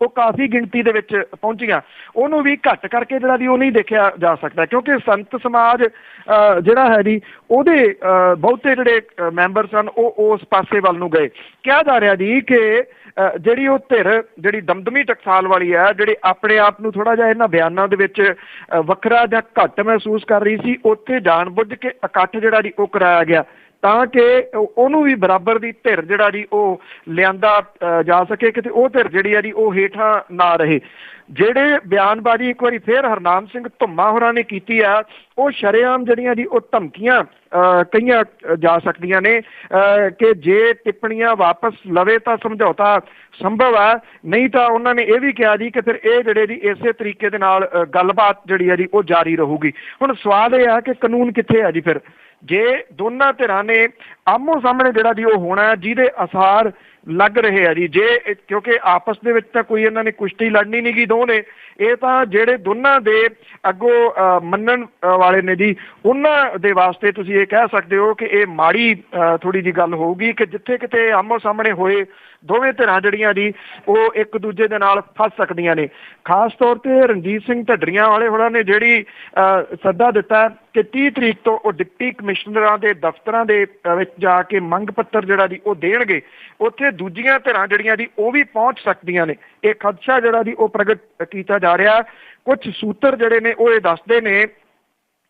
ਉਹ ਕਾਫੀ ਗਿਣਤੀ ਦੇ ਵਿੱਚ ਪਹੁੰਚੀਆਂ। ਉਹਨੂੰ ਵੀ ਘੱਟ ਕਰਕੇ ਜਿਹੜਾ ਜੀ ਉਹ ਨਹੀਂ ਦੇਖਿਆ ਜਾ ਸਕਦਾ ਕਿਉਂਕਿ ਸੰਤ ਸਮਾਜ ਜਿਹੜਾ ਹੈ ਜੀ ਉਹਦੇ ਬਹੁਤੇ ਜਿਹੜੇ ਮੈਂਬਰ ਸਨ ਉਹ ਉਸ ਪਾਸੇ ਵੱਲ ਨੂੰ ਗਏ। ਕਿਹਾ ਜਾ ਰਿਹਾ ਜੀ ਕਿ ਜਿਹੜੀ ਉਹ ਧਿਰ ਜਿਹੜੀ ਦਮਦਮੀ ਟਕਸਾਲ ਵਾਲੀ ਹੈ, ਜਿਹੜੇ ਆਪਣੇ ਆਪ ਨੂੰ ਥੋੜ੍ਹਾ ਜਿਹਾ ਇਹਨਾਂ ਬਿਆਨਾਂ ਦੇ ਵਿੱਚ ਵੱਖਰਾ ਜਾਂ ਘੱਟ ਮਹਿਸੂਸ ਕਰ ਰਹੀ ਸੀ, ਉੱਥੇ ਜਾਣਬੁੱਝ ਕੇ ਇਕੱਠ ਜਿਹੜਾ ਜੀ ਉਹ ਕਰਾਇਆ ਗਿਆ ਤਾਂ ਕਿ ਉਹਨੂੰ ਵੀ ਬਰਾਬਰ ਦੀ ਧਿਰ ਜਿਹੜਾ ਜੀ ਉਹ ਲਿਆਂਦਾ ਜਾ ਸਕੇ, ਕਿਤੇ ਉਹ ਧਿਰ ਜਿਹੜੀ ਆ ਜੀ ਉਹ ਹੇਠਾਂ ਨਾ ਰਹੇ। ਜਿਹੜੇ ਬਿਆਨਬਾਜ਼ੀ ਇੱਕ ਵਾਰੀ ਫੇਰ ਹਰਨਾਮ ਸਿੰਘ ਧੁੰਮਾ ਹੋਰਾਂ ਨੇ ਕੀਤੀ ਆ ਉਹ ਸ਼ਰੇਆਮ ਜਿਹੜੀਆਂ ਜੀ ਉਹ ਧਮਕੀਆਂ ਕਹੀਆਂ ਜਾ ਸਕਦੀਆਂ ਨੇ ਕਿ ਜੇ ਟਿੱਪਣੀਆਂ ਵਾਪਸ ਲਵੇ ਤਾਂ ਸਮਝੌਤਾ ਸੰਭਵ ਹੈ, ਨਹੀਂ ਤਾਂ ਉਹਨਾਂ ਨੇ ਇਹ ਵੀ ਕਿਹਾ ਜੀ ਕਿ ਫਿਰ ਇਹ ਜਿਹੜੇ ਜੀ ਇਸੇ ਤਰੀਕੇ ਦੇ ਨਾਲ ਗੱਲਬਾਤ ਜਿਹੜੀ ਆ ਜੀ ਉਹ ਜਾਰੀ ਰਹੂਗੀ। ਹੁਣ ਸਵਾਲ ਇਹ ਆ ਕਿ ਕਾਨੂੰਨ ਕਿੱਥੇ ਆ ਜੀ? ਫਿਰ ਜੇ ਦੋਨਾਂ ਧਿਰਾਂ ਨੇ ਆਮੋ ਸਾਹਮਣੇ ਜਿਹੜਾ ਜੀ ਉਹ ਹੋਣਾ ਜਿਹਦੇ ਅਸਾਰ ਲੱਗ ਰਹੇ ਆ ਜੀ, ਜੇ ਕਿਉਂਕਿ ਆਪਸ ਦੇ ਵਿੱਚ ਤਾਂ ਕੋਈ ਇਹਨਾਂ ਨੇ ਕੁਸ਼ਤੀ ਲੜਨੀ ਨਹੀਂ ਗੀ ਦੋ ਨੇ, ਇਹ ਤਾਂ ਜਿਹੜੇ ਦੋਨਾਂ ਦੇ ਅੱਗੋਂ ਮੰਨਣ ਵਾਲੇ ਨੇ ਜੀ ਉਹਨਾਂ ਦੇ ਵਾਸਤੇ ਤੁਸੀਂ ਇਹ ਕਹਿ ਸਕਦੇ ਹੋ ਕਿ ਇਹ ਮਾੜੀ ਥੋੜ੍ਹੀ ਜਿਹੀ ਗੱਲ ਹੋਊਗੀ ਕਿ ਜਿੱਥੇ ਕਿਤੇ ਆਮੋ ਸਾਹਮਣੇ ਹੋਏ ਦੋਵੇਂ ਧਿਰਾਂ ਜਿਹੜੀਆਂ ਜੀ ਉਹ ਇੱਕ ਦੂਜੇ ਦੇ ਨਾਲ ਫਸ ਸਕਦੀਆਂ ਨੇ। ਖਾਸ ਤੌਰ ਤੇ ਰਣਜੀਤ ਸਿੰਘ ਢੱਡਰੀਆਂ ਵਾਲੇ ਹੋਰਾਂ ਨੇ ਜਿਹੜੀ ਸੱਦਾ ਦਿੱਤਾ ਕਿ 30 ਤਰੀਕ ਤੋਂ ਉਹ ਡਿਪਟੀ ਕਮਿਸ਼ਨਰਾਂ ਦੇ ਦਫ਼ਤਰਾਂ ਦੇ ਵਿੱਚ ਜਾ ਕੇ ਮੰਗ ਪੱਤਰ ਜਿਹੜਾ ਜੀ ਉਹ ਦੇਣਗੇ, ਉੱਥੇ ਦੂਜੀਆਂ ਧਿਰਾਂ ਜਿਹੜੀਆਂ ਜੀ ਉਹ ਵੀ ਪਹੁੰਚ ਸਕਦੀਆਂ ਨੇ। ਇਹ ਖਦਸ਼ਾ ਜਿਹੜਾ ਜੀ ਉਹ ਪ੍ਰਗਟ ਕੀਤਾ ਜਾ ਰਿਹਾ। ਕੁਝ ਸੂਤਰ ਜਿਹੜੇ ਨੇ ਉਹ ਇਹ ਦੱਸਦੇ ਨੇ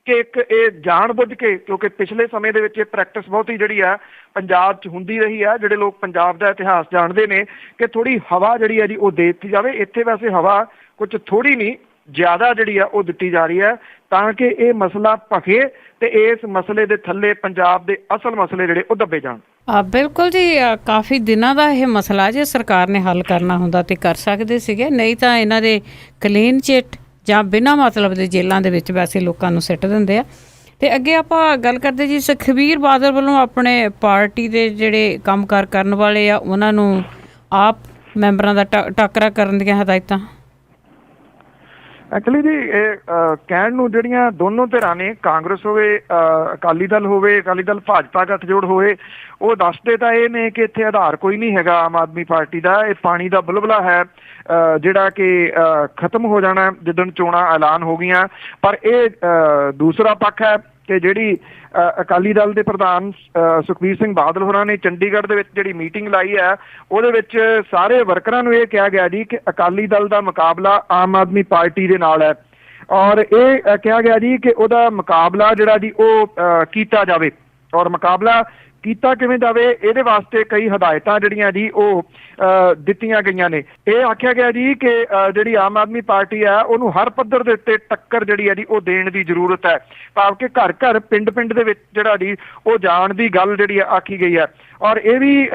ਕਿ ਇੱਕ ਇਹ ਜਾਣ ਬੁੱਝ ਕੇ, ਕਿਉਂਕਿ ਪਿਛਲੇ ਸਮੇਂ ਦੇ ਵਿੱਚ ਇਹ ਪ੍ਰੈਕਟਿਸ ਬਹੁਤੀ ਜਿਹੜੀ ਆ ਪੰਜਾਬ 'ਚ ਹੁੰਦੀ ਰਹੀ ਆ, ਜਿਹੜੇ ਲੋਕ ਪੰਜਾਬ ਦਾ ਇਤਿਹਾਸ ਜਾਣਦੇ ਨੇ ਕਿ ਥੋੜ੍ਹੀ ਹਵਾ ਜਿਹੜੀ ਆ ਜੀ ਉਹ ਦੇ ਦਿੱਤੀ ਜਾਵੇ। ਇੱਥੇ ਵੈਸੇ ਹਵਾ ਕੁਝ ਥੋੜ੍ਹੀ ਨਹੀਂ ਜ਼ਿਆਦਾ ਜਿਹੜੀ ਆ ਉਹ ਦਿੱਤੀ ਜਾ ਰਹੀ ਹੈ ਤਾਂ ਕਿ ਇਹ ਮਸਲਾ ਭਖੇ ਤੇ ਇਸ ਮਸਲੇ ਦੇ ਥੱਲੇ ਪੰਜਾਬ ਦੇ ਅਸਲ ਮਸਲੇ ਜਿਹੜੇ ਉਹ ਦੱਬੇ ਜਾਣ। ਬਿਲਕੁਲ ਜੀ, ਕਾਫੀ ਦਿਨਾਂ ਦਾ ਇਹ ਮਸਲਾ ਜੇ ਸਰਕਾਰ ਨੇ ਹੱਲ ਕਰਨਾ ਹੁੰਦਾ ਤੇ ਕਰ ਸਕਦੇ ਸੀਗੇ, ਨਹੀਂ ਤਾਂ ਇਹਨਾਂ ਦੇ ਕਲੀਨ ਚਿੱਟ ਜਾਂ ਬਿਨਾਂ ਮਤਲਬ ਦੇ ਜੇਲ੍ਹਾਂ ਦੇ ਵਿੱਚ ਵੈਸੇ ਲੋਕਾਂ ਨੂੰ ਸਿੱਟ ਦਿੰਦੇ ਆ। ਤੇ ਅੱਗੇ ਆਪਾਂ ਗੱਲ ਕਰਦੇ ਜੀ ਸੁਖਬੀਰ ਬਾਦਲ ਵੱਲੋਂ ਆਪਣੇ ਪਾਰਟੀ ਦੇ ਜਿਹੜੇ ਕੰਮਕਾਰ ਕਰਨ ਵਾਲੇ ਆ ਉਹਨਾਂ ਨੂੰ ਆਪ ਮੈਂਬਰਾਂ ਦਾ ਟਾਕਰਾ ਕਰਨ ਦੀਆਂ ਹਦਾਇਤਾਂ। ਐਕਚੁਅਲੀ ਜੀ ਇਹ ਕਹਿਣ ਨੂੰ ਜਿਹੜੀਆਂ ਦੋਨੋਂ ਧਿਰਾਂ ਨੇ, ਕਾਂਗਰਸ ਹੋਵੇ ਅਕਾਲੀ ਦਲ ਹੋਵੇ, ਅਕਾਲੀ ਦਲ ਭਾਜਪਾ ਗੱਠਜੋੜ ਹੋਵੇ, ਉਹ ਦੱਸਦੇ ਤਾਂ ਇਹ ਨੇ ਕਿ ਇੱਥੇ ਆਧਾਰ ਕੋਈ ਨਹੀਂ ਹੈਗਾ ਆਮ ਆਦਮੀ ਪਾਰਟੀ ਦਾ, ਇਹ ਪਾਣੀ ਦਾ ਬੁਲਬੁਲਾ ਹੈ ਜਿਹੜਾ ਕਿ ਖਤਮ ਹੋ ਜਾਣਾ ਜਿੱਦਣ ਚੋਣਾਂ ਐਲਾਨ ਹੋ ਗਈਆਂ। ਪਰ ਇਹ ਦੂਸਰਾ ਪੱਖ ਹੈ ਕਿ ਜਿਹੜੀ ਅਕਾਲੀ ਦਲ ਦੇ ਪ੍ਰਧਾਨ ਸੁਖਬੀਰ ਸਿੰਘ ਬਾਦਲ ਹੋਰਾਂ ਨੇ ਚੰਡੀਗੜ੍ਹ ਦੇ ਵਿੱਚ ਜਿਹੜੀ ਮੀਟਿੰਗ ਲਾਈ ਹੈ ਉਹਦੇ ਵਿੱਚ ਸਾਰੇ ਵਰਕਰਾਂ ਨੂੰ ਇਹ ਕਿਹਾ ਗਿਆ ਜੀ ਕਿ ਅਕਾਲੀ ਦਲ ਦਾ ਮੁਕਾਬਲਾ ਆਮ ਆਦਮੀ ਪਾਰਟੀ ਦੇ ਨਾਲ ਹੈ ਔਰ ਇਹ ਕਿਹਾ ਗਿਆ ਜੀ ਕਿ ਉਹਦਾ ਮੁਕਾਬਲਾ ਜਿਹੜਾ ਜੀ ਉਹ ਕੀਤਾ ਜਾਵੇ। ਔਰ ਮੁਕਾਬਲਾ ਕੀਤਾ ਕਿਵੇਂ ਜਾਵੇ ਇਹਦੇ ਵਾਸਤੇ ਕਈ ਹਦਾਇਤਾਂ ਜਿਹੜੀਆਂ ਜੀ ਉਹ ਦਿੱਤੀਆਂ ਗਈਆਂ ਨੇ। ਇਹ ਆਖਿਆ ਗਿਆ ਜੀ ਕਿ ਜਿਹੜੀ ਆਮ ਆਦਮੀ ਪਾਰਟੀ ਆ ਉਹਨੂੰ ਹਰ ਪੱਧਰ ਦੇ ਉੱਤੇ ਟੱਕਰ ਜਿਹੜੀ ਹੈ ਜੀ ਉਹ ਦੇਣ ਦੀ ਜ਼ਰੂਰਤ ਹੈ, ਭਾਵ ਕਿ ਘਰ ਘਰ ਪਿੰਡ ਪਿੰਡ ਦੇ ਵਿੱਚ ਜਿਹੜਾ ਜੀ ਉਹ ਜਾਣ ਦੀ ਗੱਲ ਜਿਹੜੀ ਆਖੀ ਗਈ ਹੈ। ਔਰ ਇਹ ਵੀ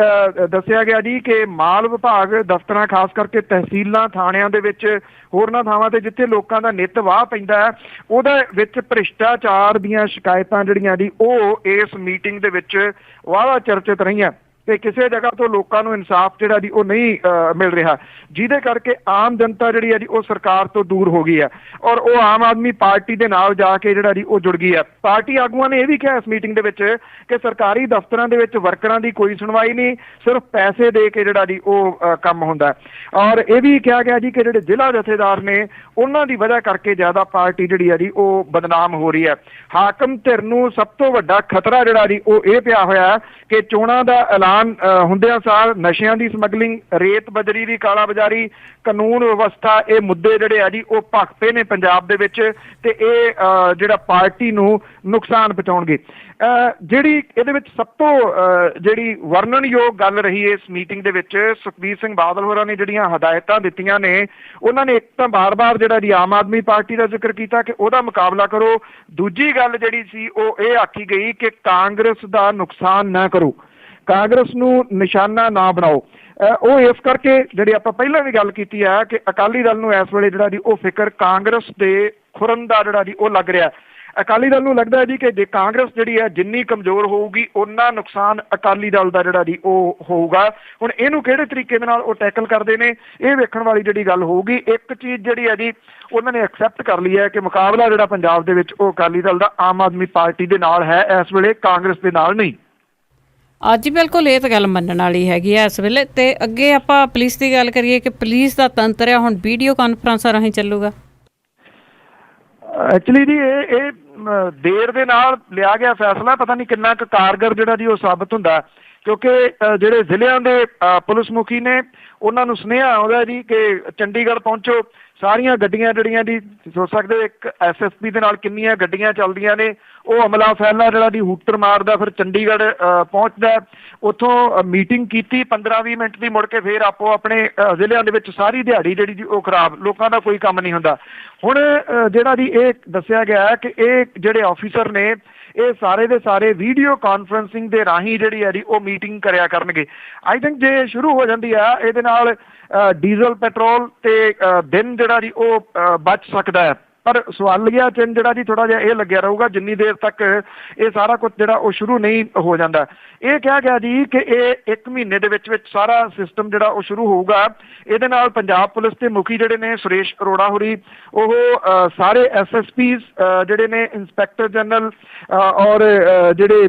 ਦੱਸਿਆ ਗਿਆ ਜੀ ਕਿ ਮਾਲ ਵਿਭਾਗ ਦਫ਼ਤਰਾਂ, ਖਾਸ ਕਰਕੇ ਤਹਿਸੀਲਾਂ, ਥਾਣਿਆਂ ਦੇ ਵਿੱਚ, ਹੋਰਨਾਂ ਥਾਵਾਂ ਤੇ ਜਿੱਥੇ ਲੋਕਾਂ ਦਾ ਨਿੱਤ ਵਾਹ ਪੈਂਦਾ ਹੈ, ਉਹਦੇ ਵਿੱਚ ਭ੍ਰਿਸ਼ਟਾਚਾਰ ਦੀਆਂ ਸ਼ਿਕਾਇਤਾਂ ਜਿਹੜੀਆਂ ਜੀ ਉਹ ਇਸ ਮੀਟਿੰਗ ਦੇ ਵਿੱਚ ਵਾਹਵਾ ਚਰਚਿਤ ਰਹੀਆਂ ਤੇ ਕਿਸੇ ਜਗ੍ਹਾ ਤੋਂ ਲੋਕਾਂ ਨੂੰ ਇਨਸਾਫ ਜਿਹੜਾ ਜੀ ਉਹ ਨਹੀਂ ਮਿਲ ਰਿਹਾ, ਜਿਹਦੇ ਕਰਕੇ ਆਮ ਜਨਤਾ ਜਿਹੜੀ ਹੈ ਜੀ ਉਹ ਸਰਕਾਰ ਤੋਂ ਦੂਰ ਹੋ ਗਈ ਹੈ ਔਰ ਉਹ ਆਮ ਆਦਮੀ ਪਾਰਟੀ ਦੇ ਨਾਲ ਜਾ ਕੇ ਜਿਹੜਾ ਜੀ ਉਹ ਜੁੜ ਗਈ ਹੈ। ਪਾਰਟੀ ਆਗੂਆਂ ਨੇ ਇਹ ਵੀ ਕਿਹਾ ਇਸ ਮੀਟਿੰਗ ਦੇ ਵਿੱਚ ਕਿ ਸਰਕਾਰੀ ਦਫ਼ਤਰਾਂ ਦੇ ਵਿੱਚ ਵਰਕਰਾਂ ਦੀ ਕੋਈ ਸੁਣਵਾਈ ਨਹੀਂ, ਸਿਰਫ ਪੈਸੇ ਦੇ ਕੇ ਜਿਹੜਾ ਜੀ ਉਹ ਕੰਮ ਹੁੰਦਾ। ਔਰ ਇਹ ਵੀ ਕਿਹਾ ਗਿਆ ਜੀ ਕਿ ਜਿਹੜੇ ਜ਼ਿਲ੍ਹਾ ਜਥੇਦਾਰ ਨੇ ਉਹਨਾਂ ਦੀ ਵਜ੍ਹਾ ਕਰਕੇ ਜ਼ਿਆਦਾ ਪਾਰਟੀ ਜਿਹੜੀ ਹੈ ਜੀ ਉਹ ਬਦਨਾਮ ਹੋ ਰਹੀ ਹੈ। ਹਾਕਮ ਧਿਰ ਨੂੰ ਸਭ ਤੋਂ ਵੱਡਾ ਖਤਰਾ ਜਿਹੜਾ ਜੀ ਉਹ ਇਹ ਪਿਆ ਹੋਇਆ ਕਿ ਚੋਣਾਂ ਦਾ ਐਲਾਨ ਹੁੰਦਿਆਂ ਸਾਰ ਨਸ਼ਿਆਂ ਦੀ ਸਮਗਲਿੰਗ, ਰੇਤ ਬਜਰੀ ਦੀ ਕਾਲਾਬਾਜ਼ਾਰੀ, ਕਾਨੂੰਨ ਵਿਵਸਥਾ, ਇਹ ਮੁੱਦੇ ਜਿਹੜੇ ਆ ਜੀ ਉਹ ਭਖਤੇ ਨੇ ਪੰਜਾਬ ਦੇ ਵਿੱਚ ਤੇ ਇਹ ਜਿਹੜਾ ਪਾਰਟੀ ਨੂੰ ਨੁਕਸਾਨ ਪਹੁੰਚਾਉਣਗੇ। ਜਿਹੜੀ ਇਹਦੇ ਵਿੱਚ ਸਭ ਤੋਂ ਜਿਹੜੀ ਵਰਣਨਯੋਗ ਗੱਲ ਰਹੀ ਇਸ ਮੀਟਿੰਗ ਦੇ ਵਿੱਚ, ਸੁਖਬੀਰ ਸਿੰਘ ਬਾਦਲ ਹੋਰਾਂ ਨੇ ਜਿਹੜੀਆਂ ਹਦਾਇਤਾਂ ਦਿੱਤੀਆਂ ਨੇ, ਉਹਨਾਂ ਨੇ ਇੱਕ ਤਾਂ ਬਾਰ-ਬਾਰ ਜਿਹੜਾ ਜੀ ਆਮ ਆਦਮੀ ਪਾਰਟੀ ਦਾ ਜ਼ਿਕਰ ਕੀਤਾ ਕਿ ਉਹਦਾ ਮੁਕਾਬਲਾ ਕਰੋ। ਦੂਜੀ ਗੱਲ ਜਿਹੜੀ ਸੀ ਉਹ ਇਹ ਆਖੀ ਗਈ ਕਿ ਕਾਂਗਰਸ ਦਾ ਨੁਕਸਾਨ ਨਾ ਕਰੋ, ਕਾਂਗਰਸ ਨੂੰ ਨਿਸ਼ਾਨਾ ਨਾ ਬਣਾਓ। ਉਹ ਇਸ ਕਰਕੇ ਜਿਹੜੀ ਆਪਾਂ ਪਹਿਲਾਂ ਵੀ ਗੱਲ ਕੀਤੀ ਹੈ ਕਿ ਅਕਾਲੀ ਦਲ ਨੂੰ ਇਸ ਵੇਲੇ ਜਿਹੜਾ ਜੀ ਉਹ ਫਿਕਰ ਕਾਂਗਰਸ ਦੇ ਖੁਰਨ ਦਾ ਜਿਹੜਾ ਜੀ ਉਹ ਲੱਗ ਰਿਹਾ। ਅਕਾਲੀ ਦਲ ਨੂੰ ਲੱਗਦਾ ਹੈ ਜੀ ਕਿ ਜੇ ਕਾਂਗਰਸ ਜਿਹੜੀ ਹੈ ਜਿੰਨੀ ਕਮਜ਼ੋਰ ਹੋਊਗੀ ਓਨਾ ਨੁਕਸਾਨ ਅਕਾਲੀ ਦਲ ਦਾ ਜਿਹੜਾ ਜੀ ਉਹ ਹੋਊਗਾ। ਹੁਣ ਇਹਨੂੰ ਕਿਹੜੇ ਤਰੀਕੇ ਦੇ ਨਾਲ ਉਹ ਟੈਕਲ ਕਰਦੇ ਨੇ ਇਹ ਵੇਖਣ ਵਾਲੀ ਜਿਹੜੀ ਗੱਲ ਹੋਊਗੀ। ਇੱਕ ਚੀਜ਼ ਜਿਹੜੀ ਹੈ ਜੀ ਉਹਨਾਂ ਨੇ ਐਕਸੈਪਟ ਕਰ ਲਈ ਹੈ ਕਿ ਮੁਕਾਬਲਾ ਜਿਹੜਾ ਪੰਜਾਬ ਦੇ ਵਿੱਚ ਉਹ ਅਕਾਲੀ ਦਲ ਦਾ ਆਮ ਆਦਮੀ ਪਾਰਟੀ ਦੇ ਨਾਲ ਹੈ, ਇਸ ਵੇਲੇ ਕਾਂਗਰਸ ਦੇ ਨਾਲ ਨਹੀਂ। ਅੱਜ ਬਿਲਕੁਲ ਇਹ ਤਾਂ ਗੱਲ ਮੰਨਣ ਵਾਲੀ ਹੈਗੀ ਆ ਇਸ ਵੇਲੇ। ਤੇ ਅੱਗੇ ਆਪਾਂ ਪੁਲਿਸ ਦੀ ਗੱਲ ਕਰੀਏ ਕਿ ਪੁਲਿਸ ਦਾ ਤੰਤਰ ਆ ਹੁਣ ਵੀਡੀਓ ਕਾਨਫਰੰਸਾਂ ਰਾਹੀਂ ਚੱਲੂਗਾ। ਐਕਚੁਅਲੀ ਜੀ ਇਹ ਦੇਰ ਦੇ ਨਾਲ ਲਿਆ ਗਿਆ ਫੈਸਲਾ, ਪਤਾ ਨਹੀਂ ਕਿੰਨਾ ਕੁ ਕਾਰਗਰ ਜਿਹੜਾ ਜੀ ਉਹ ਸਾਬਤ ਹੁੰਦਾ, ਕਿਉਂਕਿ ਜਿਹੜੇ ਜ਼ਿਲ੍ਹਿਆਂ ਦੇ ਪੁਲਿਸ ਮੁਖੀ ਨੇ ਉਹਨਾਂ ਨੂੰ ਸੁਨੇਹਾ ਆਉਂਦਾ ਜੀ ਕਿ ਚੰਡੀਗੜ੍ਹ ਪਹੁੰਚੋ, ਸਾਰੀਆਂ ਗੱਡੀਆਂ ਜਿਹੜੀਆਂ ਦੀ ਸੋਚ ਸਕਦੇ ਇੱਕ SSP ਦੇ ਨਾਲ ਕਿੰਨੀਆਂ ਗੱਡੀਆਂ ਚੱਲਦੀਆਂ ਨੇ, ਉਹ ਅਮਲਾ ਫੈਲਾ ਜਿਹੜਾ ਦੀ ਹੂਟਰ ਮਾਰਦਾ ਫਿਰ ਚੰਡੀਗੜ੍ਹ ਪਹੁੰਚਦਾ, ਉੱਥੋਂ ਮੀਟਿੰਗ ਕੀਤੀ 15-20 ਮਿੰਟ ਦੀ, ਮੁੜ ਕੇ ਫਿਰ ਆਪੋ ਆਪਣੇ ਜ਼ਿਲ੍ਹਿਆਂ ਦੇ ਵਿੱਚ ਸਾਰੀ ਦਿਹਾੜੀ ਜਿਹੜੀ ਜੀ ਉਹ ਖਰਾਬ, ਲੋਕਾਂ ਦਾ ਕੋਈ ਕੰਮ ਨਹੀਂ ਹੁੰਦਾ। ਹੁਣ ਜਿਹੜਾ ਜੀ ਇਹ ਦੱਸਿਆ ਗਿਆ ਕਿ ਇਹ ਜਿਹੜੇ ਆਫੀਸਰ ਨੇ ਇਹ ਸਾਰੇ ਦੇ ਸਾਰੇ ਵੀਡੀਓ ਕਾਨਫਰੰਸਿੰਗ ਦੇ ਰਾਹੀਂ ਜਿਹੜੀ ਹੈ ਜੀ ਉਹ ਮੀਟਿੰਗ ਕਰਿਆ ਕਰਨਗੇ। ਆਈ ਥਿੰਕ ਜੇ ਸ਼ੁਰੂ ਹੋ ਜਾਂਦੀ ਆ ਇਹਦੇ ਨਾਲ ਡੀਜ਼ਲ ਪੈਟਰੋਲ ਤੇ ਦਿਨ ਜਿਹੜਾ ਜੀ ਉਹ ਬਚ ਸਕਦਾ ਹੈ, ਪਰ ਸਵਾਲੀਆ ਚਿੰਨ੍ਹ ਜਿਹੜਾ ਜੀ ਥੋੜਾ ਜਿਹਾ ਇਹ ਲੱਗਿਆ ਰਹੂਗਾ ਜਿੰਨੀ ਦੇਰ ਤੱਕ ਇਹ ਸਾਰਾ ਕੁਝ ਜਿਹੜਾ ਉਹ ਸ਼ੁਰੂ ਨਹੀਂ ਹੋ ਜਾਂਦਾ। ਇਹ ਕਿਹਾ ਗਿਆ ਜੀ ਕਿ ਇਹ 1 ਮਹੀਨੇ ਦੇ ਵਿੱਚ ਵਿੱਚ ਸਾਰਾ ਸਿਸਟਮ ਜਿਹੜਾ ਉਹ ਸ਼ੁਰੂ ਹੋਊਗਾ। ਇਹਦੇ ਨਾਲ ਪੰਜਾਬ ਪੁਲਿਸ ਦੇ ਮੁਖੀ ਜਿਹੜੇ ਨੇ ਸੁਰੇਸ਼ ਅਰੋੜਾ ਹੋਰੀ, ਉਹ ਸਾਰੇ SSPs ਜਿਹੜੇ ਨੇ, ਇੰਸਪੈਕਟਰ ਜਨਰਲ ਔਰ ਜਿਹੜੇ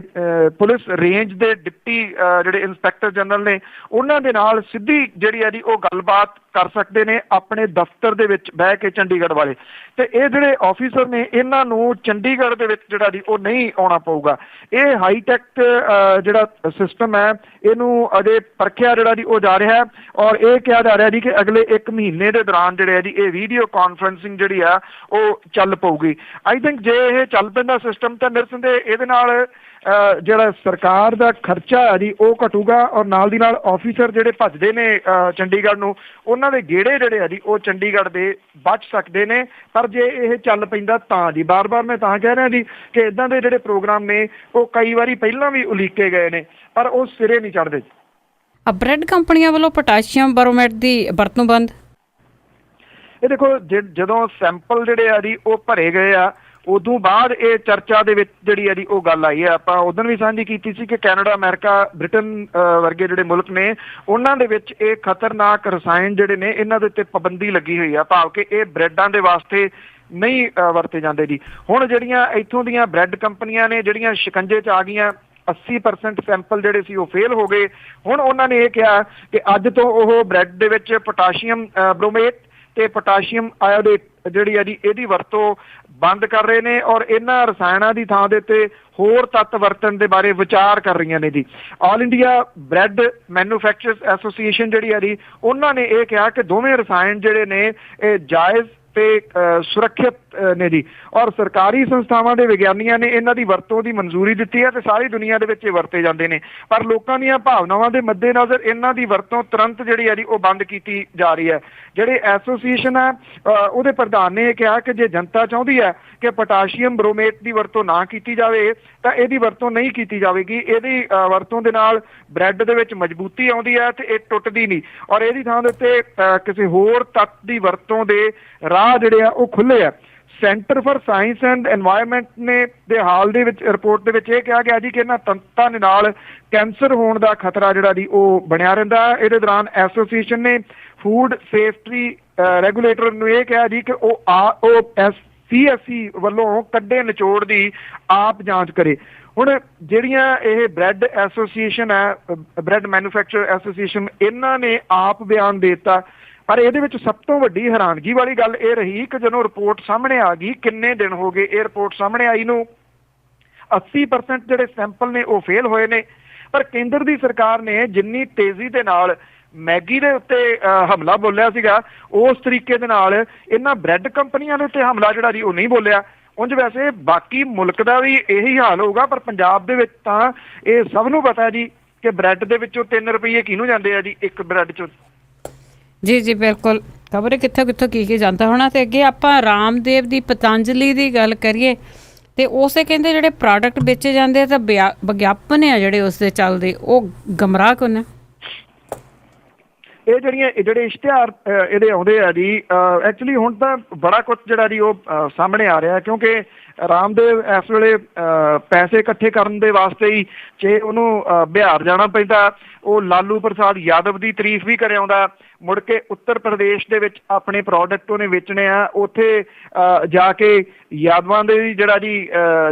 ਪੁਲਿਸ ਰੇਂਜ ਦੇ ਡਿਪਟੀ ਜਿਹੜੇ ਇੰਸਪੈਕਟਰ ਜਨਰਲ ਨੇ, ਉਹਨਾਂ ਦੇ ਨਾਲ ਸਿੱਧੀ ਜਿਹੜੀ ਹੈ ਜੀ ਉਹ ਗੱਲਬਾਤ ਕਰ ਸਕਦੇ ਨੇ ਆਪਣੇ ਦਫ਼ਤਰ ਦੇ ਵਿੱਚ ਬਹਿ ਕੇ ਚੰਡੀਗੜ੍ਹ ਵਾਲੇ। ਤੇ ਇਹ ਜਿਹੜੇ ਆਫੀਸਰ ਨੇ ਇਹਨਾਂ ਨੂੰ ਚੰਡੀਗੜ੍ਹ ਦੇ ਵਿੱਚ ਜਿਹੜਾ ਜੀ ਉਹ ਨਹੀਂ ਆਉਣਾ ਪਊਗਾ। ਇਹ ਹਾਈਟੈਕ ਜਿਹੜਾ ਸਿਸਟਮ ਹੈ ਇਹਨੂੰ ਅਜੇ ਪਰਖਿਆ ਜਿਹੜਾ ਜੀ ਉਹ ਜਾ ਰਿਹਾ ਹੈ ਔਰ ਇਹ ਕਿਹਾ ਜਾ ਰਿਹਾ ਜੀ ਕਿ ਅਗਲੇ 1 ਮਹੀਨੇ ਦੇ ਦੌਰਾਨ ਜਿਹੜੇ ਹੈ ਜੀ ਇਹ ਵੀਡੀਓ ਕਾਨਫਰੰਸਿੰਗ ਜਿਹੜੀ ਆ ਉਹ ਚੱਲ ਪਊਗੀ। ਆਈ ਥਿੰਕ ਜੇ ਇਹ ਚੱਲ ਪੈਂਦਾ ਸਿਸਟਮ ਤਾਂ ਨਿਰਸੰਦੇਹ ਇਹਦੇ ਨਾਲ ਜਿਹੜਾ ਸਰਕਾਰ ਦਾ ਖਰਚਾ ਹੈ ਜੀ ਉਹ ਘਟੂਗਾ ਔਰ ਨਾਲ ਦੀ ਨਾਲ ਆਫੀਸਰ ਜਿਹੜੇ ਭੱਜਦੇ ਨੇ ਚੰਡੀਗੜ੍ਹ ਨੂੰ, ਉਹਨਾਂ ਦੇ ਗੇੜੇ ਜਿਹੜੇ ਆ ਜੀ ਉਹ ਚੰਡੀਗੜ੍ਹ ਦੇ ਬਚ ਸਕਦੇ ਨੇ। ਪਰ ਜੇ ਇਹ ਚੱਲ ਪੈਂਦਾ ਤਾਂ ਜੀ, ਬਾਰ-ਬਾਰ ਮੈਂ ਤਾਂ ਕਹਿ ਰਿਹਾ ਜੀ ਕਿ ਇੱਦਾਂ ਦੇ ਜਿਹੜੇ ਪ੍ਰੋਗਰਾਮ ਨੇ ਉਹ ਕਈ ਵਾਰੀ ਪਹਿਲਾਂ ਵੀ ਉਲੀਕੇ ਗਏ ਨੇ ਪਰ ਉਹ ਸਿਰੇ ਨਹੀਂ ਚੜ੍ਹਦੇ। ਬ੍ਰੈਡ ਕੰਪਨੀਆਂ ਵੱਲੋਂ ਪੋਟਾਸ਼ੀਅਮ ਬਰੋਮੇਟ ਦੀ ਵਰਤੋਂ ਬੰਦ। ਇਹ ਦੇਖੋ ਜਦੋਂ ਸੈਂਪਲ ਜਿਹੜੇ ਆ ਜੀ ਉਹ ਭਰੇ ਗਏ ਆ ਉਦੋਂ ਬਾਅਦ ਇਹ ਚਰਚਾ ਦੇ ਵਿੱਚ ਜਿਹੜੀ ਹੈ ਜੀ ਉਹ ਗੱਲ ਆਈ ਹੈ। ਆਪਾਂ ਉਦੋਂ ਵੀ ਸਾਂਝੀ ਕੀਤੀ ਸੀ ਕਿ ਕੈਨੇਡਾ, ਅਮਰੀਕਾ, ਬ੍ਰਿਟਨ ਵਰਗੇ ਜਿਹੜੇ ਮੁਲਕ ਨੇ ਉਹਨਾਂ ਦੇ ਵਿੱਚ ਇਹ ਖਤਰਨਾਕ ਰਸਾਇਣ ਜਿਹੜੇ ਨੇ ਇਹਨਾਂ ਦੇ ਉੱਤੇ ਪਾਬੰਦੀ ਲੱਗੀ ਹੋਈ ਆ, ਭਾਵ ਕਿ ਇਹ ਬ੍ਰੈਡਾਂ ਦੇ ਵਾਸਤੇ ਨਹੀਂ ਵਰਤੇ ਜਾਂਦੇ ਜੀ। ਹੁਣ ਜਿਹੜੀਆਂ ਇੱਥੋਂ ਦੀਆਂ ਬ੍ਰੈਡ ਕੰਪਨੀਆਂ ਨੇ ਜਿਹੜੀਆਂ ਸ਼ਿਕੰਜੇ 'ਚ ਆ ਗਈਆਂ, 80% ਸੈਂਪਲ ਜਿਹੜੇ ਸੀ ਉਹ ਫੇਲ ਹੋ ਗਏ। ਹੁਣ ਉਹਨਾਂ ਨੇ ਇਹ ਕਿਹਾ ਕਿ ਅੱਜ ਤੋਂ ਉਹ ਬ੍ਰੈਡ ਦੇ ਵਿੱਚ ਪੋਟਾਸ਼ੀਅਮ ਬਰੋਮੇਟ ਤੇ ਪੋਟਾਸ਼ੀਅਮ ਆਇਓਡੇਟ ਜਿਹੜੀ ਹੈ ਜੀ ਇਹਦੀ ਵਰਤੋਂ ਬੰਦ ਕਰ ਰਹੇ ਨੇ ਔਰ ਇਹਨਾਂ ਰਸਾਇਣਾਂ ਦੀ ਥਾਂ ਦੇ ਉੱਤੇ ਹੋਰ ਤੱਤ ਵਰਤਣ ਦੇ ਬਾਰੇ ਵਿਚਾਰ ਕਰ ਰਹੀਆਂ ਨੇ ਜੀ। All India bread manufacturers association ਜਿਹੜੀ ਹੈ ਜੀ ਉਹਨਾਂ ਨੇ ਇਹ ਕਿਹਾ ਕਿ ਦੋਵੇਂ ਰਸਾਇਣ ਜਿਹੜੇ ਨੇ ਇਹ ਜਾਇਜ਼ ਤੇ ਸੁਰੱਖਿਅਤ ਨੇ ਜੀ। ਔਰ ਸਰਕਾਰੀ ਸੰਸਥਾਵਾਂ ਦੇ ਵਿਗਿਆਨੀਆਂ ਨੇ ਇਹਨਾਂ ਦੀ ਵਰਤੋਂ ਦੀ ਮਨਜ਼ੂਰੀ ਦਿੱਤੀ ਹੈ ਤੇ ਸਾਰੀ ਦੁਨੀਆ ਦੇ ਵਿੱਚ ਇਹ ਵਰਤੇ ਜਾਂਦੇ ਨੇ। ਪਰ ਲੋਕਾਂ ਦੀਆਂ ਭਾਵਨਾਵਾਂ ਦੇ ਮੱਦੇਨਜ਼ਰ ਇਹਨਾਂ ਦੀ ਵਰਤੋਂ ਤੁਰੰਤ ਜਿਹੜੀ ਹੈ ਜੀ ਉਹ ਬੰਦ ਕੀਤੀ ਜਾ ਰਹੀ ਹੈ। ਜਿਹੜੇ ਐਸੋਸੀਏਸ਼ਨ ਹੈ ਉਹਦੇ ਪ੍ਰਧਾਨ ਨੇ ਇਹ ਕਿਹਾ ਕਿ ਜੇ ਜਨਤਾ ਚਾਹੁੰਦੀ ਹੈ ਕਿ ਪੋਟਾਸ਼ੀਅਮ ਬਰੋਮੇਟ ਦੀ ਵਰਤੋਂ ਨਾ ਕੀਤੀ ਜਾਵੇ ਤਾਂ ਇਹਦੀ ਵਰਤੋਂ ਨਹੀਂ ਕੀਤੀ ਜਾਵੇਗੀ। ਇਹਦੀ ਵਰਤੋਂ ਦੇ ਨਾਲ ਬ੍ਰੈਡ ਦੇ ਵਿੱਚ ਮਜ਼ਬੂਤੀ ਆਉਂਦੀ ਹੈ ਤੇ ਇਹ ਟੁੱਟਦੀ ਨਹੀਂ। ਔਰ ਇਹਦੀ ਥਾਂ ਦੇ ਉੱਤੇ ਕਿਸੇ ਹੋਰ ਤੱਤ ਦੀ ਵਰਤੋਂ ਦੇ ਰਾਹ ਜਿਹੜੇ ਆ ਉਹ ਖੁੱਲ੍ਹੇ ਆ। Centre for science and environment ਨੇ ਦੇ ਹਾਲ ਦੇ ਵਿੱਚ ਰਿਪੋਰਟ ਦੇ ਵਿੱਚ ਇਹ ਕਿਹਾ ਗਿਆ ਜੀ ਕਿ ਇਹਨਾਂ ਤੰਤਾਂ ਦੇ ਨਾਲ ਕੈਂਸਰ ਹੋਣ ਦਾ ਖਤਰਾ ਜਿਹੜਾ ਜੀ ਉਹ ਬਣਿਆ ਰਹਿੰਦਾ। ਇਹਦੇ ਦੌਰਾਨ ਐਸੋਸੀਏਸ਼ਨ ਨੇ ਫੂਡ ਸੇਫਟੀ ਰੈਗੂਲੇਟਰ ਨੂੰ ਇਹ ਕਿਹਾ ਜੀ ਕਿ ਉਹ CSE ਵੱਲੋਂ ਕੱਢੇ ਨਿਚੋੜ ਦੀ ਆਪ ਜਾਂਚ ਕਰੇ। ਹੁਣ ਜਿਹੜੀਆਂ ਇਹ ਬ੍ਰੈਡ ਐਸੋਸੀਏਸ਼ਨ ਹੈ, ਬ੍ਰੈਡ ਮੈਨੂਫੈਕਚਰ ਐਸੋਸੀਏਸ਼ਨ, ਇਹਨਾਂ ਨੇ ਆਪ ਬਿਆਨ ਦੇ ਦਿੱਤਾ। ਪਰ ਇਹਦੇ ਵਿੱਚ ਸਭ ਤੋਂ ਵੱਡੀ ਹੈਰਾਨਗੀ ਵਾਲੀ ਗੱਲ ਇਹ ਰਹੀ ਕਿ ਜਦੋਂ ਰਿਪੋਰਟ ਸਾਹਮਣੇ ਆ ਗਈ, ਕਿੰਨੇ ਦਿਨ ਹੋ ਗਏ ਇਹ ਰਿਪੋਰਟ ਸਾਹਮਣੇ ਆਈ ਨੂੰ, 80% ਜਿਹੜੇ ਸੈਂਪਲ ਨੇ ਉਹ ਫੇਲ ਹੋਏ ਨੇ। ਪਰ ਕੇਂਦਰ ਦੀ ਸਰਕਾਰ ਨੇ ਜਿੰਨੀ ਤੇਜ਼ੀ ਦੇ ਨਾਲ ਮੈਗੀ ਦੇ ਉੱਤੇ ਹਮਲਾ ਬੋਲਿਆ ਸੀਗਾ, ਉਸ ਤਰੀਕੇ ਦੇ ਨਾਲ ਇਹਨਾਂ ਬ੍ਰੈਡ ਕੰਪਨੀਆਂ ਦੇ ਉੱਤੇ ਹਮਲਾ ਜਿਹੜਾ ਜੀ ਉਹ ਨਹੀਂ ਬੋਲਿਆ। ਉਂਝ ਵੈਸੇ ਬਾਕੀ ਮੁਲਕ ਦਾ ਵੀ ਇਹੀ ਹਾਲ ਹੋਊਗਾ, ਪਰ ਪੰਜਾਬ ਦੇ ਵਿੱਚ ਤਾਂ ਇਹ ਸਭ ਨੂੰ ਪਤਾ ਜੀ ਕਿ ਬ੍ਰੈਡ ਦੇ ਵਿੱਚੋਂ 3 ਰੁਪਏ ਕਿਹਨੂੰ ਜਾਂਦੇ ਆ ਜੀ ਇੱਕ ਬ੍ਰੈਡ ਚੋਂ। ਜੀ ਜੀ ਬਿਲਕੁਲ, ਖਬਰ ਕਿੱਥੋਂ ਕਿੱਥੋਂ ਕੀ ਜਾਂਦਾ ਹੋਣਾ। ਤੇ ਅੱਗੇ ਆਪਾਂ ਰਾਮਦੇਵ ਦੀ ਪਤੰਜਲੀ ਦੀ ਗੱਲ ਕਰੀਏ ਤੇ ਉਸੇ ਕਹਿੰਦੇ ਜਿਹੜੇ ਪ੍ਰੋਡਕਟ ਵੇਚੇ ਜਾਂਦੇ ਆ ਤਾਂ ਵਿਗਿਆਪਨ ਆ ਜਿਹੜੇ ਉਸਦੇ ਚੱਲਦੇ ਉਹ ਗਮਰਾਹ ਕੋਨ ਹੈ। ਇਹ ਜਿਹੜੇ ਇਸ਼ਤਿਹਾਰ ਇਹਦੇ ਆਉਂਦੇ ਆ ਜੀ, ਐਕਚੁਅਲੀ ਹੁਣ ਤਾਂ ਬੜਾ ਕੁਛ ਜਿਹੜਾ ਜੀ ਉਹ ਸਾਹਮਣੇ ਆ ਰਿਹਾ, ਕਿਉਂਕਿ ਰਾਮਦੇਵ ਇਸ ਵੇਲੇ ਪੈਸੇ ਇਕੱਠੇ ਕਰਨ ਦੇ ਵਾਸਤੇ ਹੀ ਜੇ ਉਹਨੂੰ ਬਿਹਾਰ ਜਾਣਾ ਪੈਂਦਾ, ਉਹ ਲਾਲੂ ਪ੍ਰਸਾਦ ਯਾਦਵ ਦੀ ਤਾਰੀਫ ਵੀ ਕਰ ਆਉਂਦਾ, ਮੁੜ ਕੇ ਉੱਤਰ ਪ੍ਰਦੇਸ਼ ਦੇ ਵਿੱਚ ਆਪਣੇ ਪ੍ਰੋਡਕਟ ਉਹਨੇ ਵੇਚਣੇ ਆ, ਉੱਥੇ ਜਾ ਕੇ ਯਾਦਵਾਂ ਦੇ ਜਿਹੜਾ ਜੀ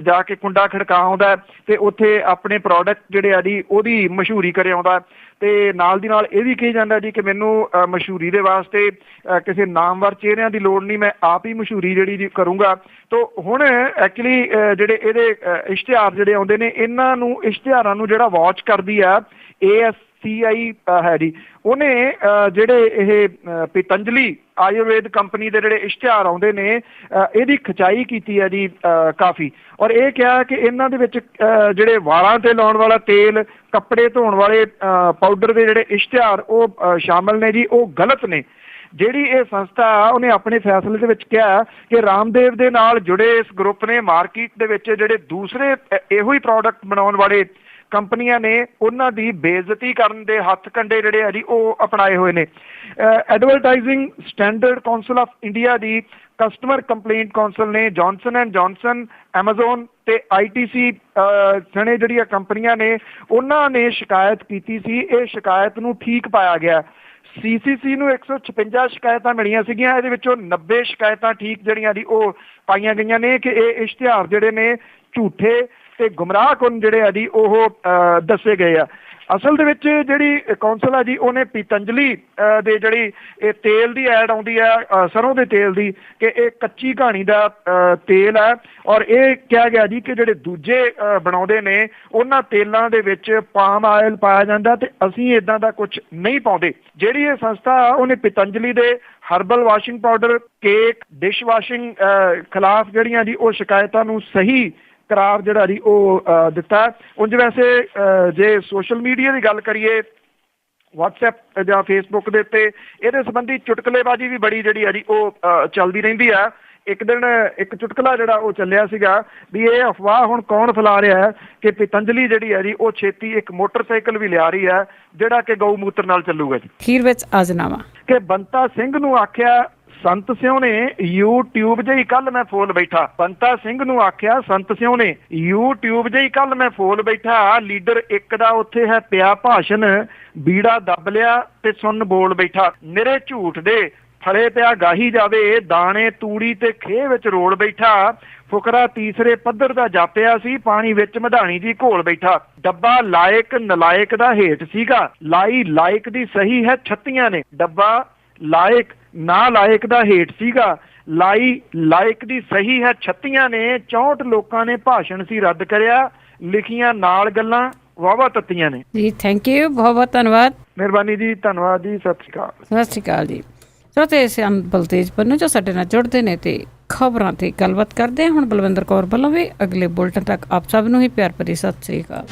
ਜਾ ਕੇ ਕੁੰਡਾ ਖੜਕਾ ਆਉਂਦਾ ਤੇ ਉੱਥੇ ਆਪਣੇ ਪ੍ਰੋਡਕਟ ਜਿਹੜੇ ਆ ਜੀ ਉਹਦੀ ਮਸ਼ਹੂਰੀ ਕਰ ਆਉਂਦਾ। ਤੇ ਨਾਲ ਦੀ ਨਾਲ ਇਹ ਵੀ ਕਹੀ ਜਾਂਦਾ ਜੀ ਕਿ ਮੈਨੂੰ ਮਸ਼ਹੂਰੀ ਦੇ ਵਾਸਤੇ ਕਿਸੇ ਨਾਮਵਰ ਚਿਹਰਿਆਂ ਦੀ ਲੋੜ ਨਹੀਂ, ਮੈਂ ਆਪ ਹੀ ਮਸ਼ਹੂਰੀ ਜਿਹੜੀ ਜੀ ਕਰੂੰਗਾ। ਤੋ ਹੁਣ ਐਕਚੁਅਲੀ ਜਿਹੜੇ ਇਹਦੇ ਇਸ਼ਤਿਹਾਰ ਜਿਹੜੇ ਆਉਂਦੇ ਨੇ, ਇਹਨਾਂ ਨੂੰ ਇਸ਼ਤਿਹਾਰਾਂ ਨੂੰ ਜਿਹੜਾ ਵਾਚ ਕਰਦੀ ਆ ASCI ਹੈ ਜੀ, ਉਹਨੇ ਜਿਹੜੇ ਇਹ ਪਤੰਜਲੀ ਆਯੁਰਵੇਦ ਕੰਪਨੀ ਦੇ ਜਿਹੜੇ ਇਸ਼ਤਿਹਾਰ ਆਉਂਦੇ ਨੇ ਇਹਦੀ ਖਿਚਾਈ ਕੀਤੀ ਹੈ ਜੀ ਕਾਫੀ। ਔਰ ਇਹ ਕਿਹਾ ਕਿ ਇਹਨਾਂ ਦੇ ਵਿੱਚ ਜਿਹੜੇ ਵਾਲਾਂ ਤੇ ਲਾਉਣ ਵਾਲਾ ਤੇਲ, ਕੱਪੜੇ ਧੋਣ ਵਾਲੇ ਪਾਊਡਰ ਦੇ ਜਿਹੜੇ ਇਸ਼ਤਿਹਾਰ ਉਹ ਸ਼ਾਮਲ ਨੇ ਜੀ, ਉਹ ਗਲਤ ਨੇ। ਜਿਹੜੀ ਇਹ ਸੰਸਥਾ ਉਹਨੇ ਆਪਣੇ ਫੈਸਲੇ ਦੇ ਵਿੱਚ ਕਿਹਾ ਕਿ ਰਾਮਦੇਵ ਦੇ ਨਾਲ ਜੁੜੇ ਇਸ ਗਰੁੱਪ ਨੇ ਮਾਰਕੀਟ ਦੇ ਵਿੱਚ ਜਿਹੜੇ ਦੂਸਰੇ ਇਹੋ ਹੀ ਪ੍ਰੋਡਕਟ ਬਣਾਉਣ ਵਾਲੇ ਕੰਪਨੀਆਂ ਨੇ ਉਹਨਾਂ ਦੀ ਬੇਇੱਜ਼ਤੀ ਕਰਨ ਦੇ ਹੱਥ ਕੰਡੇ ਜਿਹੜੇ ਆ ਜੀ ਉਹ ਅਪਣਾਏ ਹੋਏ ਨੇ। Advertising standard council of India the customer complaint council ਨੇ ਜੌਨਸਨ ਐਂਡ ਜੌਨਸਨ, ਐਮਾਜ਼ੋਨ ਤੇ ITC ਸਣੇ ਜਿਹੜੀਆਂ ਕੰਪਨੀਆਂ ਨੇ ਉਹਨਾਂ ਨੇ ਸ਼ਿਕਾਇਤ ਕੀਤੀ ਸੀ। ਇਹ ਸ਼ਿਕਾਇਤ ਨੂੰ ਠੀਕ ਪਾਇਆ ਗਿਆ। CCC ਨੂੰ 156 ਸ਼ਿਕਾਇਤਾਂ ਮਿਲੀਆਂ ਸੀਗੀਆਂ, ਇਹਦੇ ਵਿੱਚੋਂ 90 ਸ਼ਿਕਾਇਤਾਂ ਠੀਕ ਜਿਹੜੀਆਂ ਜੀ ਉਹ ਪਾਈਆਂ ਗਈਆਂ ਨੇ ਕਿ ਇਹ ਇਸ਼ਤਿਹਾਰ ਜਿਹੜੇ ਨੇ ਝੂਠੇ ਤੇ ਗੁੰਮਰਾਹ ਕੁਨ ਜਿਹੜੇ ਆ ਜੀ ਉਹ ਦੱਸੇ ਗਏ ਆ। ਅਸਲ ਦੇ ਵਿੱਚ ਜਿਹੜੀ ਕੌਂਸਲ ਆ ਜੀ ਉਹਨੇ ਪਤੰਜਲੀ ਦੇ ਜਿਹੜੀ ਇਹ ਤੇਲ ਦੀ ਐਡ ਆਉਂਦੀ ਆ ਸਰੋਂ ਦੇ ਤੇਲ ਦੀ ਕਿ ਇਹ ਕੱਚੀ ਕਹਾਣੀ ਦਾ ਤੇਲ ਹੈ, ਔਰ ਇਹ ਕਿਹਾ ਗਿਆ ਜੀ ਕਿ ਜਿਹੜੇ ਦੂਜੇ ਬਣਾਉਂਦੇ ਨੇ ਉਹਨਾਂ ਤੇਲਾਂ ਦੇ ਵਿੱਚ ਪਾਮ ਆਇਲ ਪਾਇਆ ਜਾਂਦਾ ਤੇ ਅਸੀਂ ਇੱਦਾਂ ਦਾ ਕੁਝ ਨਹੀਂ ਪਾਉਂਦੇ। ਜਿਹੜੀ ਇਹ ਸੰਸਥਾ ਉਹਨੇ ਪਤੰਜਲੀ ਦੇ herbal washing powder, cake, dish washing ਖਿਲਾਫ ਜਿਹੜੀਆਂ ਜੀ ਉਹ ਸ਼ਿਕਾਇਤਾਂ ਨੂੰ ਸਹੀ ਕਰਾਰ ਜਿਹੜਾ ਜੀ ਉਹ ਦਿੱਤਾ। ਉਂਝ ਵੈਸੇ ਜੇ ਸੋਸ਼ਲ ਮੀਡੀਆ ਦੀ ਗੱਲ ਕਰੀਏ, WhatsApp ਜਾਂ Facebook ਦੇ ਉੱਤੇ ਇਹਦੇ ਸੰਬੰਧੀ ਚੁਟਕਲੇਬਾਜ਼ੀ ਵੀ ਬੜੀ ਜਿਹੜੀ ਆ ਜੀ ਉਹ ਚੱਲਦੀ ਰਹਿੰਦੀ ਆ। ਇੱਕ ਦਿਨ ਇੱਕ ਚੁਟਕਲਾ ਜਿਹੜਾ ਉਹ ਚੱਲਿਆ ਸੀਗਾ ਵੀ ਇਹ ਅਫਵਾਹ ਹੁਣ ਕੌਣ ਫੈਲਾ ਰਿਹਾ ਹੈ ਕਿ ਪਤੰਜਲੀ ਜਿਹੜੀ ਹੈ ਜੀ ਉਹ ਛੇਤੀ ਇੱਕ ਮੋਟਰਸਾਈਕਲ ਵੀ ਲਿਆ ਰਹੀ ਹੈ ਜਿਹੜਾ ਕਿ ਗਊ ਮੂਤਰ ਨਾਲ ਚੱਲੂਗਾ ਜੀ। ਅਖੀਰ ਵਿੱਚ ਆਜ਼ਨਾਮਾ ਕਿ ਬੰਤਾ ਸਿੰਘ ਨੂੰ ਆਖਿਆ ਸੰਤ ਸਿਉ ਨੇ YouTube ਜਿਹੀ ਕੱਲ ਮੈਂ ਫੋਲ ਬੈਠਾ। ਬੰਤਾ ਸਿੰਘ ਨੂੰ ਆਖਿਆ ਸੰਤ ਸਿਉ ਨੇ YouTube ਜਿਹੀ ਕੱਲ ਮੈਂ ਫੋਲ ਬੈਠਾ। ਲੀਡਰ ਇੱਕ ਦਾ ਉੱਥੇ ਹੈ ਪਿਆ ਭਾਸ਼ਣ, ਬੀੜਾ ਦੱਬ ਲਿਆ ਤੇ ਸੁਣ ਬੋਲ ਬੈਠਾ। ਨਿਰੇ ਝੂਠ ਦੇ ਫਲੇ ਪਿਆ ਗਾਹੀ ਜਾਵੇ, ਦਾਣੇ ਤੂੜੀ ਤੇ ਖੇਹ ਵਿੱਚ ਰੋਲ ਬੈਠਾ। ਫੁਕਰਾ ਤੀਸਰੇ ਪੱਧਰ ਦਾ ਜਾਪਿਆ ਸੀ, ਪਾਣੀ ਵਿੱਚ ਮਧਾਣੀ ਜੀ ਘੋਲ ਬੈਠਾ। ਡੱਬਾ ਲਾਇਕ ਨਲਾਇਕ ਦਾ ਹੇਠ ਸੀਗਾ, ਲਾਈ ਲਾਇਕ ਦੀ ਸਹੀ ਹੈ ਛੱਤੀਆਂ ਨੇ। ਡੱਬਾ ਲਾਇਕ ਨਾ ਲਾਇਕ ਦਾ ਹੇਠ ਸੀਗਾ, ਲਾਈ ਲਾਇਕ ਦੀ ਸਹੀ ਹੈ ਛੱਤੀਆਂ ਨੇ। 64 ਲੋਕਾਂ ਨੇ ਭਾਸ਼ਣ ਸੀ ਰੱਦ ਕਰਿਆ, ਲਿਖੀਆਂ ਨਾਲ ਗੱਲਾਂ ਵਾਹਵਾ ਤੱਤੀਆਂ ਨੇ। ਜੀ ਥੈਂਕ ਯੂ, ਬਹੁਤ ਬਹੁਤ ਧੰਨਵਾਦ। ਮਿਹਰਬਾਨੀ ਜੀ, ਧੰਨਵਾਦ ਜੀ, ਸਤਿ ਸ਼੍ਰੀ ਅਕਾਲ। ਸਤਿ ਸ਼੍ਰੀ ਅਕਾਲ ਜੀ। ਸਰੋਤੇ ਸਨ ਬਲਤੇਜ ਪੰਨੂ ਜੋ ਸਾਡੇ ਨਾਲ ਜੁੜਦੇ ਨੇ ਤੇ ਖਬਰਾਂ ਤੇ ਗੱਲਬਾਤ ਕਰਦੇ ਹਾਂ। ਹੁਣ ਬਲਵਿੰਦਰ ਕੌਰ ਵੱਲੋਂ ਵੀ ਅਗਲੇ ਬੁਲਟਨ ਤੱਕ ਆਪ ਸਭ ਨੂੰ ਹੀ ਪਿਆਰ ਭਰੀ ਸਤਿ ਸ੍ਰੀ ਅਕਾਲ।